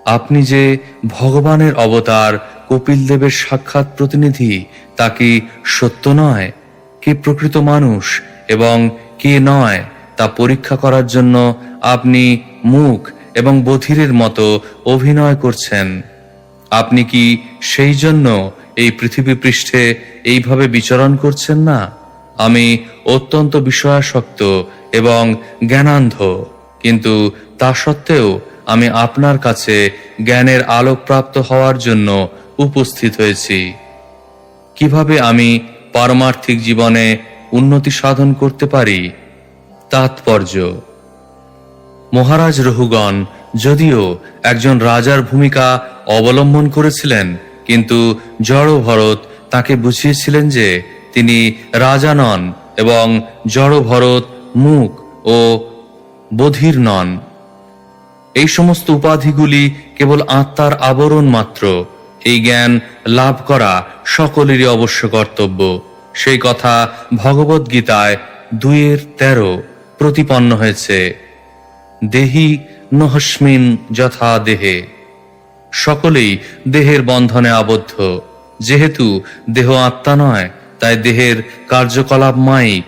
আপনি যে ভগবানের অবতার কপিল দেবের সাক্ষাৎ প্রতিনিধি, তা কি সত্য নয়? কে প্রকৃত মানুষ এবং কে নয় তা পরীক্ষা করার জন্য আপনি মুখ এবং বধিরের মতো অভিনয় করছেন। আপনি কি সেই জন্য এই পৃথিবী পৃষ্ঠে এইভাবে বিচরণ করছেন না? আমি অত্যন্ত বিষয়াসক্ত এবং জ্ঞানান্ধ, কিন্তু তা সত্ত্বেও আমি আপনার কাছে জ্ঞানের আলোক প্রাপ্ত হওয়ার জন্য উপস্থিত হয়েছি। কিভাবে আমি পারমার্থিক জীবনে উন্নতি সাধন করতে পারি? তাৎপর্য: মহারাজ রহুগণ যদিও একজন রাজার ভূমিকা অবলম্বন করেছিলেন, কিন্তু জড় ভরত তাকে বুঝিয়েছিলেন যে তিনি রাজা নন এবং জড় ভরত মূক ও বধির নন। এই সমস্ত উপাধিগুলি কেবল আত্মার আবরণ মাত্র। এই জ্ঞান লাভ করা সকলেরই অবশ্য কর্তব্য। সেই কথা ভগবদ গীতায় 2:13 প্রতিপন্ন হয়েছে। দেহি নহস্মিন যথা দেহে। সকলেই দেহের বন্ধনে আবদ্ধ। যেহেতু দেহ আত্মা নয়, তাই দেহের কার্যকলাপ মায়িক।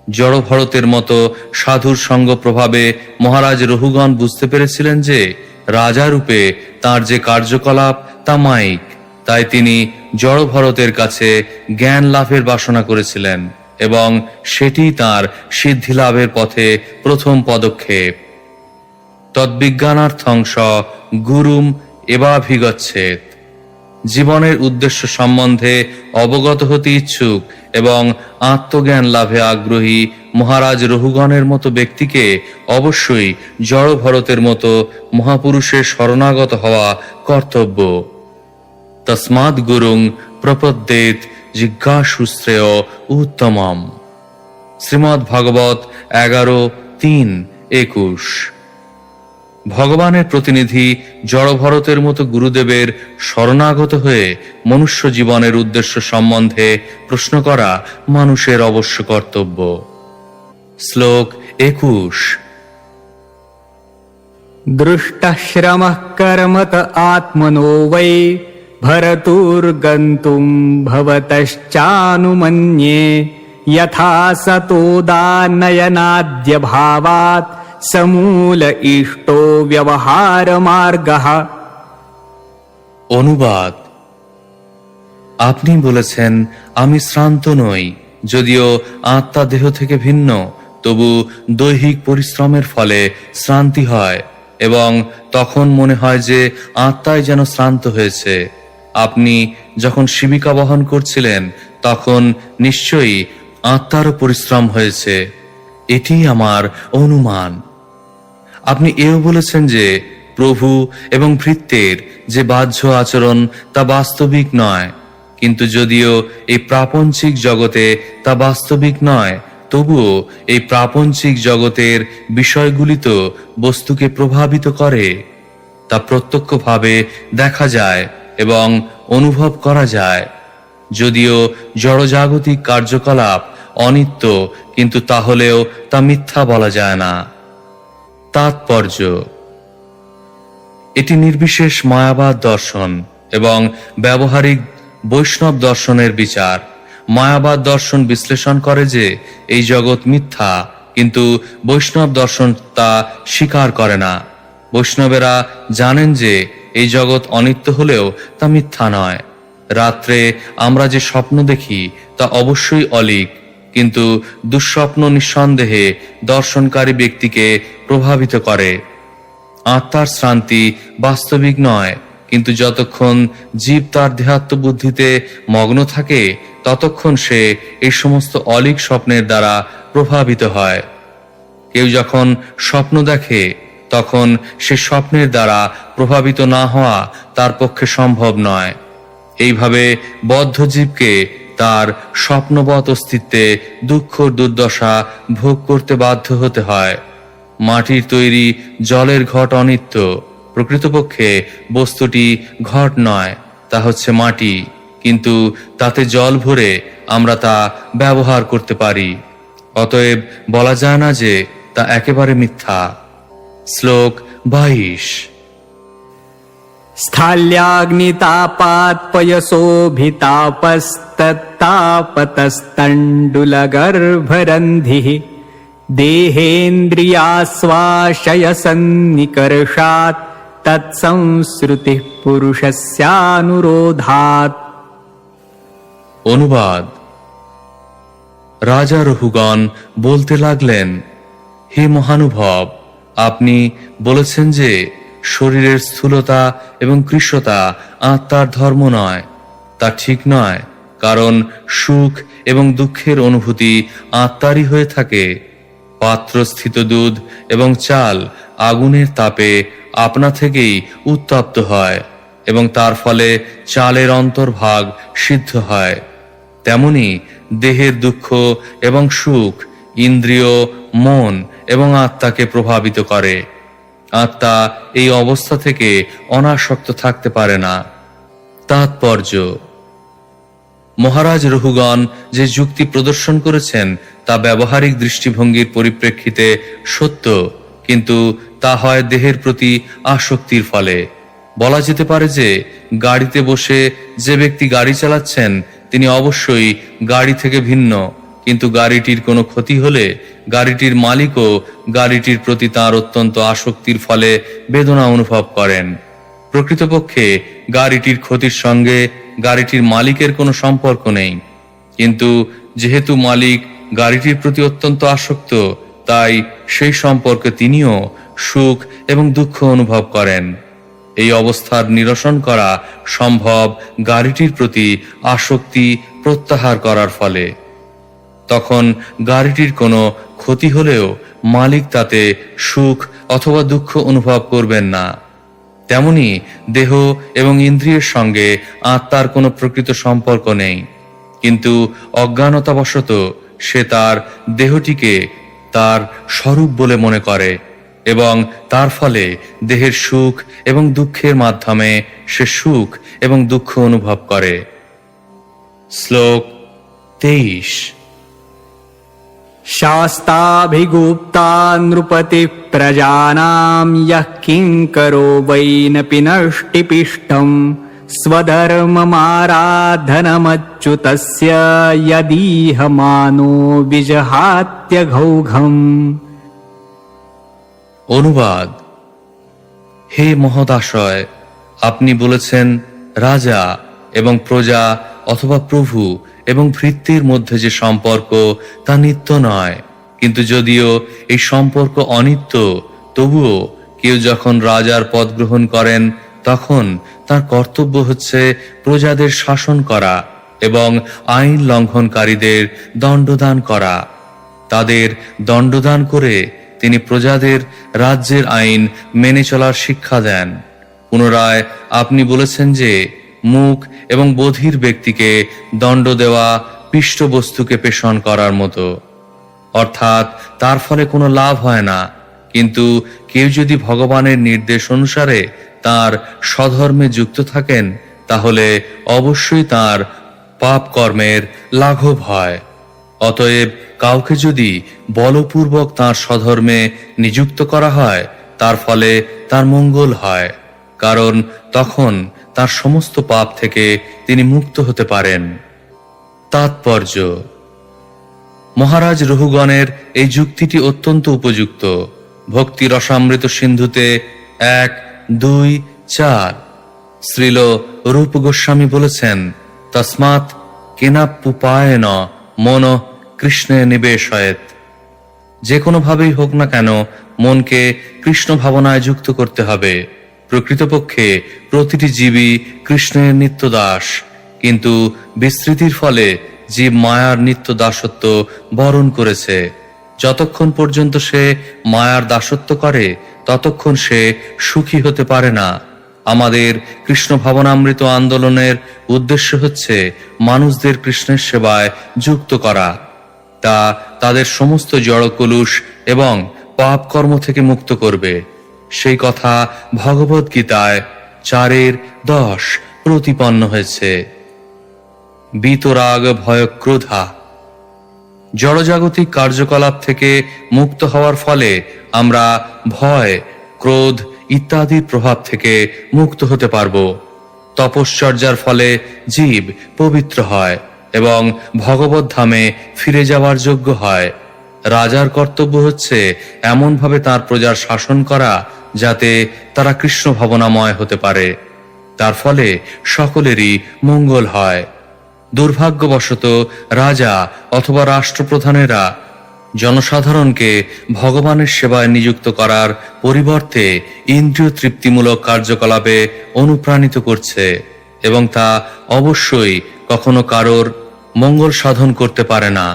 জড় ভরতের মতো সাধুর সঙ্গ প্রভাবে মহারাজ রঘুগণ বুঝতে পেরেছিলেন যে রাজা রূপে তার যে কার্যকলাপ তা মায়িক। তাই তিনি জড় ভরতের কাছে জ্ঞান লাভের বাসনা করেছিলেন এবং সেটি তার সিদ্ধি লাভের পথে প্রথম পদক্ষেপ। তদ্বিজ্ঞানার্থং স গুরুম এবাভিগচ্ছেত। জীবনের উদ্দেশ্য সম্বন্ধে অবগত হতে ইচ্ছুক এবং আত্মজ্ঞান লাভে আগ্রহী মহারাজ রঘুগণের মতো ব্যক্তিকে অবশ্যই জড় ভরতের মতো মহাপুরুষের শরণাগত হওয়া কর্তব্য। তস্মাৎ গুরুং প্রপদ্যেত জিজ্ঞাসুশ্রেয় উত্তমম। শ্রীমদ্ ভাগবত 11:3-21। ভগবানের প্রতিনিধি জড়ভরতের মতো গুরুদেবের শরণাগত হয়ে মনুষ্য জীবনের উদ্দেশ্য সম্বন্ধে প্রশ্ন করা মানুষের অবশ্য কর্তব্য। শ্লোক 21। दृष्टश्रमः कर्मत आत्मनो वै भरतुर्गन्तुं भवतश्चानुमन्ये यथा सतोदानयनाद्यभावात् समूल इष्टो व्यवहारमार्गः। অনুবাদ: আপনি বলেছেন, আমি শ্রান্ত নই। যদিও আত্মা দেহ থেকে ভিন্ন, তবু দৈহিক পরিশ্রমের ফলে শ্রান্তি হয় এবং তখন মনে হয় যে আত্মাই যেন শ্রান্ত হয়েছে। আপনি যখন শিবিকা বহন করছিলেন, তখন নিশ্চয়ই আত্মারও পরিশ্রম হয়েছে। এটি আমার অনুমান। আপনি এও বলেছেন যে প্রভু এবং ভৃত্যের যে বাহ্য আচরণ তা বাস্তবিক নয়, কিন্তু যদিও এই প্রাপঞ্চিক জগতে তা বাস্তবিক নয়, তবুও এই প্রাপঞ্চিক জগতের বিষয়গুলি তো বস্তুকে প্রভাবিত করে। তা প্রত্যক্ষভাবে দেখা যায় এবং অনুভব করা যায়। যদিও জড়জাগতিক কার্যকলাপ অনিত্য, কিন্তু তাহলেও তা মিথ্যা বলা যায় না। তাৎপর্য: এটি নির্বিশেষ মায়াবাদ দর্শন এবং ব্যবহারিক বৈষ্ণব দর্শনের বিচার। মায়াবাদ দর্শন বিশ্লেষণ করে যে এই জগৎ মিথ্যা, কিন্তু বৈষ্ণব দর্শন তা স্বীকার করে না। বৈষ্ণবেরা জানেন যে এই জগৎ অনিত্য হলেও তা মিথ্যা নয়। রাত্রে আমরা যে স্বপ্ন দেখি তা অবশ্যই অলীক, কিন্তু দুঃস্বপ্ন নিঃসন্দেহে দর্শনকারী ব্যক্তিকে প্রভাবিত করে। আত্মার শ্রান্তি বাস্তবিক নয়, কিন্তু যতক্ষণ জীব তার দেহাত্ম বুদ্ধিতে মগ্ন থাকে, ততক্ষণ সে এই সমস্ত অলীক স্বপ্নের দ্বারা প্রভাবিত হয়। কেউ যখন স্বপ্ন দেখে, তখন সে স্বপ্নের দ্বারা প্রভাবিত না হওয়া তার পক্ষে সম্ভব নয়। এইভাবে বদ্ধ জীবকে তার স্বপ্নবৎ অস্তিত্বে দুঃখ দুর্দশা ভোগ করতে বাধ্য হতে হয়। মাটির তৈরি জলের ঘট অনিত্য। প্রকৃতপক্ষে বস্তুটি ঘট নয়, তা হচ্ছে মাটি, কিন্তু তাতে জল ভরে আমরা তা ব্যবহার করতে পারি। অতএব বলা যায় না যে তা একেবারে মিথ্যা। শ্লোক 22। स्थाल्याग्नितापात्पयसोभितापस्तत्तापतस्तण्डुलगर्भरन्धिः देहेन्द्रियाश्वाशयसन्निकर्षात् तत्संश्रुतिः पुरुषस्यानुरोधात्। অনুবাদ: রাজা রঘুগণ বলতে লাগলেন, হে মহানুভব, আপনি বলেছেন যে শরীরের স্থূলতা এবং কৃশতা আত্মার ধর্ম নয়। তা ঠিক নয়, কারণ সুখ এবং দুঃখের অনুভূতি আত্মারই হয়ে থাকে। পাত্রস্থিত দুধ এবং চাল আগুনের তাপে আপনা থেকেই উত্তপ্ত হয় এবং তার ফলে চালের অন্তর্ভাগ সিদ্ধ হয়। তেমনি দেহের দুঃখ এবং সুখ ইন্দ্রিয়, মন এবং আত্মাকে প্রভাবিত করে। আত্মা এই অবস্থা থেকে অনাসক্ত থাকতে পারে না। তাৎপর্য: মহারাজ রহুগণ যে যুক্তি প্রদর্শন করেছেন তা ব্যবহারিক দৃষ্টিভঙ্গির পরিপ্রেক্ষিতে সত্য, কিন্তু তা হয় দেহের প্রতি আসক্তির ফলে। বলা যেতে পারে যে গাড়িতে বসে যে ব্যক্তি গাড়ি চালাচ্ছেন তিনি অবশ্যই গাড়ি থেকে ভিন্ন, কিন্তু গাড়িটির কোনো ক্ষতি হলে গাড়িটির মালিকও গাড়িটির প্রতি তার অত্যন্ত আসক্তির ফলে বেদনা অনুভব করেন। প্রকৃতপক্ষে গাড়িটির ক্ষতির সঙ্গে গাড়িটির মালিকের কোনো সম্পর্ক নেই, কিন্তু যেহেতু মালিক গাড়িটির প্রতি অত্যন্ত আসক্ত, তাই সেই সম্পর্কে তিনিও সুখ এবং দুঃখ অনুভব করেন। এই অবস্থার নিরসন করা সম্ভব গাড়িটির প্রতি আসক্তি প্রত্যাহার করার ফলে। তখন গাড়িটির কোনো ক্ষতি হলেও মালিক তাতে সুখ অথবা দুঃখ অনুভব করবেন না। তেমনি দেহ এবং ইন্দ্রিয়ের সঙ্গে আত্মার কোনো প্রকৃত সম্পর্ক নেই, কিন্তু অজ্ঞানতাবশত সে তার দেহটিকে তার স্বরূপ বলে মনে করে এবং তার ফলে দেহের সুখ এবং দুঃখের মাধ্যমে সে সুখ এবং দুঃখ অনুভব করে। শ্লোক 23। शास्ताभिगुप्ता नृपति प्रजानां यः किङ्करो वै नपि नष्टिपिष्टम् स्वधर्ममाराधनमच्युतस्य यदीह मानो विजहात्यघौघम्। অনুবাদ: হে মহোদাশয়, আপনি বলেছেন রাজা এবং প্রজা অথবা প্রভু এবং ভৃত্যের মধ্যে যে সম্পর্ক তা নিত্য নয়, কিন্তু যদিও এই সম্পর্ক অনিত্য, তবুও কেউ যখন রাজার পদ গ্রহণ করেন তখন তার কর্তব্য হচ্ছে প্রজাদের শাসন করা এবং আইন লঙ্ঘনকারীদের দণ্ডদান করা। তাদের দণ্ডদান করে তিনি প্রজাদের রাজ্যের আইন মেনে চলার শিক্ষা দেন। পুনরায় আপনি বলেছেন যে মুখ এবং বধির ব্যক্তিকে দণ্ড দেওয়া পিষ্ট বস্তুকে পেষণ করার মতো, অর্থাৎ তার ফলে কোনো লাভ হয় না, কিন্তু কেউ যদি ভগবানের নির্দেশ অনুসারে তার স্বধর্মে যুক্ত থাকেন তাহলে অবশ্যই তার পাপ কর্মের লাঘব হয়। অতএব কাউকে যদি বলপূর্বক তার স্বধর্মে নিযুক্ত করা হয় তার ফলে তার মঙ্গল হয়, কারণ তখন তার সমস্ত পাপ থেকে তিনি মুক্ত হতে পারেন। তাৎপর্য: মহারাজ রহুগণের এই যুক্তিটি অত্যন্ত উপযুক্ত। ভক্তি রসামৃত সিন্ধুতে 1, 2, 4 শ্রীল রূপ গোস্বামী বলেছেন, তস্মাৎ কেনাপ্পুপায়েন মন কৃষ্ণে নিবেশয়েত। যে কোনো ভাবেই হোক না কেন মনকে কৃষ্ণ ভাবনায় যুক্ত করতে হবে। প্রকৃতপক্ষে প্রতিটি জীবই কৃষ্ণের নিত্য দাস, কিন্তু বিস্মৃতির ফলে জীব মায়ার নিত্য দাসত্ব বরণ করেছে। যতক্ষণ পর্যন্ত সে মায়ার দাসত্ব করে ততক্ষণ সে সুখী হতে পারে না। আমাদের কৃষ্ণ ভাবনামৃত আন্দোলনের উদ্দেশ্য হচ্ছে মানুষদের কৃষ্ণের সেবায় যুক্ত করা, তা তাদের সমস্ত জড়কলুষ এবং পাপ কর্ম থেকে মুক্ত করবে। সেই কথা ভগবদ গীতায় 4:10 প্রতিপন্ন হয়েছে। বিতরাগ ভয় ক্রোধা। জড়জাগতিক কার্যকলাপ থেকে মুক্ত হওয়ার ফলে আমরা ভয়, ক্রোধ ইত্যাদির প্রভাব থেকে মুক্ত হতে পারব। তপশ্চর্যার ফলে জীব পবিত্র হয় এবং ভগবত ধামে ফিরে যাওয়ার যোগ্য হয়। রাজার কর্তব্য হচ্ছে এমনভাবে তার প্রজার শাসন করা যাতে তারা কৃষ্ণ ভাবনাময় হতে পারে, তার ফলে সকলেরই মঙ্গল হয়। দুর্ভাগ্যবশত রাজা অথবা রাষ্ট্রপ্রধানেরা জনসাধারণকে ভগবানের সেবায় নিযুক্ত করার পরিবর্তে ইন্দ্রিয় তৃপ্তিমূলক কার্যকলাপে অনুপ্রাণিত করছে এবং তা অবশ্যই কখনো কারোর মঙ্গল সাধন করতে পারে না।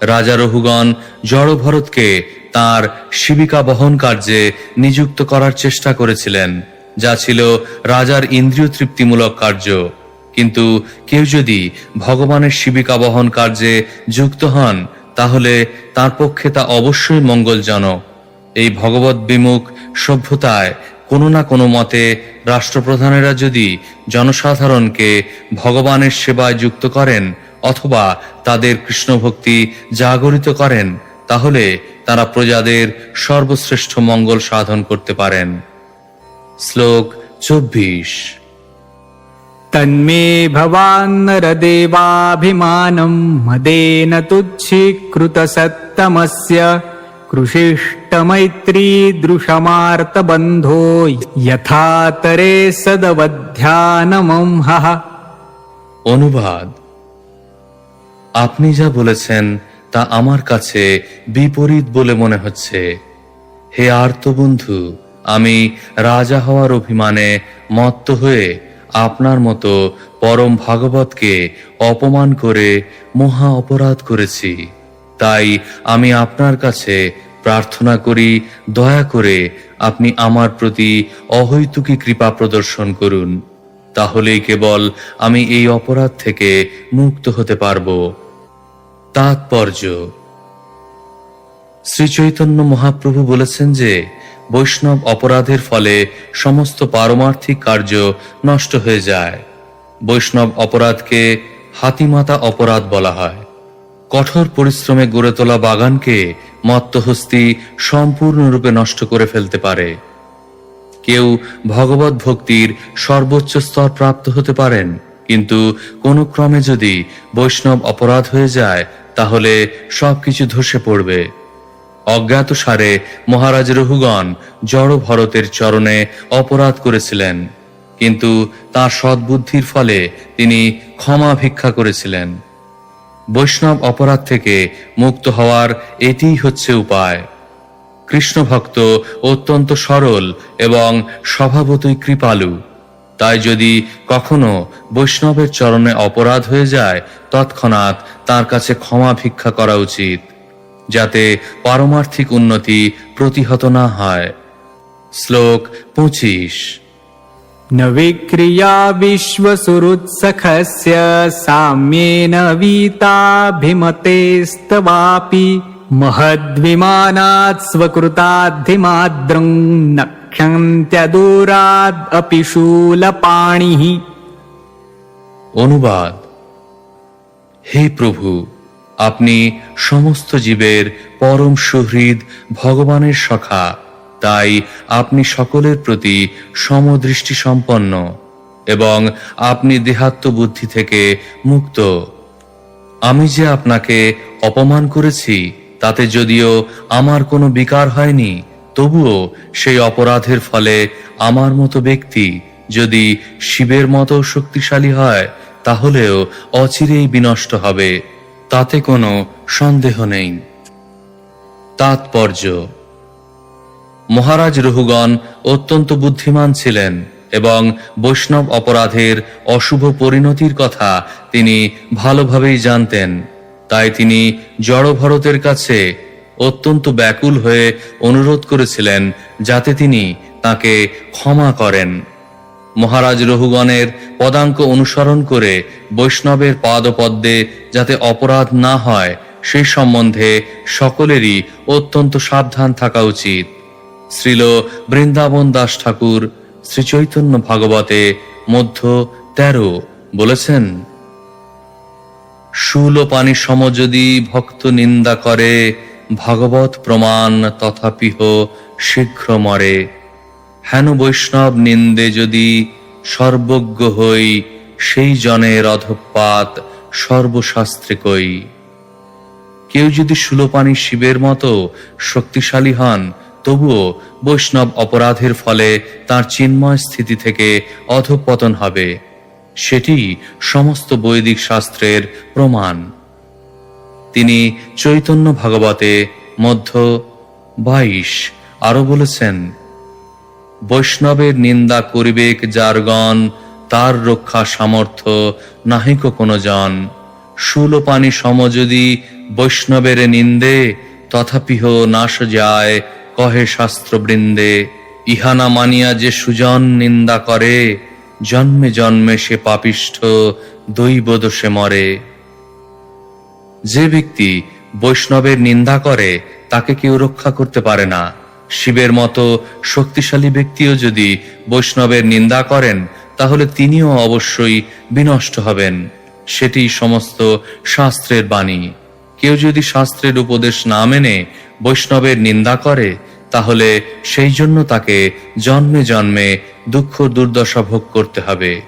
রাজা রহুগণ জড় ভরতকে তাঁর শিবিকা বহন কার্যে নিযুক্ত করার চেষ্টা করেছিলেন, যা ছিল রাজার ইন্দ্রিয় তৃপ্তিমূলক কার্য। কিন্তু কেউ যদি ভগবানের শিবিকা বহন কার্যে যুক্ত হন, তাহলে তার পক্ষে তা অবশ্যই মঙ্গলজনক। এই ভগবত বিমুখ সভ্যতায় কোনো না কোনো মতে রাষ্ট্রপ্রধানেরা যদি জনসাধারণকে ভগবানের সেবায় যুক্ত করেন অথবা তাদের কৃষ্ণভক্তি জাগরিত করেন, তাহলে তারা প্রজাদের সর্বশ্রেষ্ঠ মঙ্গল সাধন করতে পারেন। শ্লোক 24। তন্মে ভবান্নরদেবাভিমানম মদেন তুচ্ছীকৃত সত্তমস্য কৃষিষ্টমৈত্রী দৃশমার্তবন্ধো যথাতরে সদবধ্যানমহঃ। অনুবাদ: আপনি যা বলেছেন তা আমার কাছে বিপরীত বলে মনে হচ্ছে। হে আর্তবন্ধু, আমি রাজা হওয়ার অভিমানে মত্ত হয়ে আপনার মতো পরম ভাগবতকে অপমান করে মহা অপরাধ করেছি। তাই আমি আপনার কাছে প্রার্থনা করি, দয়া করে আপনি আমার প্রতি অহৈতুকী কৃপা প্রদর্শন করুন। তাহলেই কেবল আমি এই অপরাধ থেকে মুক্ত হতে পারব। তাৎপর্য: শ্রী চৈতন্য মহাপ্রভু বলেছেন যে বৈষ্ণব অপরাধের ফলে সমস্ত পারমার্থিক কার্য নষ্ট হয়ে যায়। বৈষ্ণব অপরাধকে হাতিমাতা অপরাধ বলা হয়। কঠোর পরিশ্রমে গড়ে তোলা বাগানকে মত্তহস্তি সম্পূর্ণরূপে নষ্ট করে ফেলতে পারে। কেউ ভগবত ভক্তির সর্বোচ্চ স্তর প্রাপ্ত হতে পারেন, কিন্তু কোনো ক্রমে যদি বৈষ্ণব অপরাধ হয়ে যায়, তাহলে সবকিছু ধসে পড়বে। অজ্ঞাতসারে মহারাজ রহুগণ জড় ভরতের চরণে অপরাধ করেছিলেন, কিন্তু তার সদ্বুদ্ধির ফলে তিনি ক্ষমা ভিক্ষা করেছিলেন। বৈষ্ণব অপরাধ থেকে মুক্ত হওয়ার এটিই হচ্ছে উপায়। কৃষ্ণ ভক্ত অত্যন্ত সরল এবং স্বভাবতই কৃপালু। তাই যদি কখনো বৈষ্ণবের চরণে অপরাধ হয়ে যায়, তৎক্ষণাৎ তার কাছে ক্ষমা ভিক্ষা করা উচিত, যাতে পারমার্থিক উন্নতি প্রতিহত না হয়। শ্লোক 25। ন বিক্রিয়া বিশ্বসুহৃৎসখস্য সাম্যেন वीताभिमतेस्तवापि महद्विमानात् स्वकृताद्धिमाद्रं नक्षन्त्यदूराद् अपि शूलपाणिः। অনুবাদ: হে প্রভু, আপনি সমস্ত জীবের পরম সুহৃদ, ভগবানের সখা। তাই আপনি সকলের প্রতি সমদৃষ্টি সম্পন্ন এবং আপনি দেহাত্ম বুদ্ধি থেকে মুক্ত। আমি যে আপনাকে অপমান করেছি, তাতে যদিও আমার কোনো বিকার হয়নি, তবুও সেই অপরাধের ফলে আমার মতো ব্যক্তি যদি শিবের মতো শক্তিশালী হয়, তাহলেও অচিরেই বিনষ্ট হবে, তাতে কোনো সন্দেহ নেই। তাৎপর্য: মহারাজ রহুগণ অত্যন্ত বুদ্ধিমান ছিলেন এবং বৈষ্ণব অপরাধের অশুভ পরিণতির কথা তিনি ভালোভাবেই জানতেন। তাই তিনি জড় ভরতের কাছে অত্যন্ত ব্যাকুল হয়ে অনুরোধ করেছিলেন যাতে তিনি তাকে ক্ষমা করেন। মহারাজ রহুগণের পদাঙ্ক অনুসরণ করে বৈষ্ণবের পাদপদ্মে যাতে অপরাধ না হয়, সেই সম্বন্ধে সকলেরই অত্যন্ত সাবধান থাকা উচিত। শ্রীল বৃন্দাবন দাস ঠাকুর শ্রী চৈতন্য ভাগবতে মধ্য 13 বলেছেন, শূলপানি সম যদি ভক্ত নিন্দা করে, ভাগবত প্রমাণ তথাপিহ শীঘ্র মরে। হেন বৈষ্ণব নিন্দে যদি সর্বজ্ঞ হই, সেই জনের অধঃপাত সর্বশাস্ত্রে কই। কেউ যদি শূলপানি শিবের মতো শক্তিশালী হন, তবুও বৈষ্ণব অপরাধের ফলে তার চিন্ময় স্থিতি থেকে অধঃপতন হবে। সেটি সমস্ত বৈদিক শাস্ত্রের প্রমাণ। তিনি চৈতন্য ভাগবতে মধ্য 22 আরো বলেছেন, বৈষ্ণবের নিন্দা করিবেক যারগণ, তার রক্ষা সামর্থ্য নাহিক কোনো জন। শূলপানি সম যদি বৈষ্ণবের নিন্দে, তথাপিহ নাশ যায় কহে শাস্ত্রবৃন্দে। ইহা না মানিয়া যে সুজন নিন্দা করে, জন্মে জন্মে সে পাপিষ্ঠ দৈব দোষে মরে। যে ব্যক্তি বৈষ্ণবের নিন্দা করে তাকে কেউ রক্ষা করতে পারে না। শিবের মতো শক্তিশালী ব্যক্তিও যদি বৈষ্ণবের নিন্দা করেন তাহলে তিনিও অবশ্যই বিনষ্ট হবেন। সেটি সমস্ত শাস্ত্রের বাণী। কেউ যদি শাস্ত্রের উপদেশ না মেনে বৈষ্ণবের নিন্দা করে তাহলে সেই জন্য তাকে জন্মে জন্মে দুঃখ দুর্দশা ভোগ করতে হবে।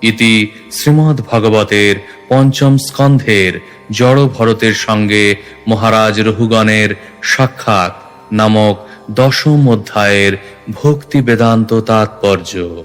ইতি শ্রীমদ্ ভগবতের পঞ্চম স্কন্ধের জড় ভরতের সঙ্গে মহারাজ রহুগণের সাক্ষাৎ নামক দশম অধ্যায়ের ভক্তি বেদান্ত তাৎপর্য।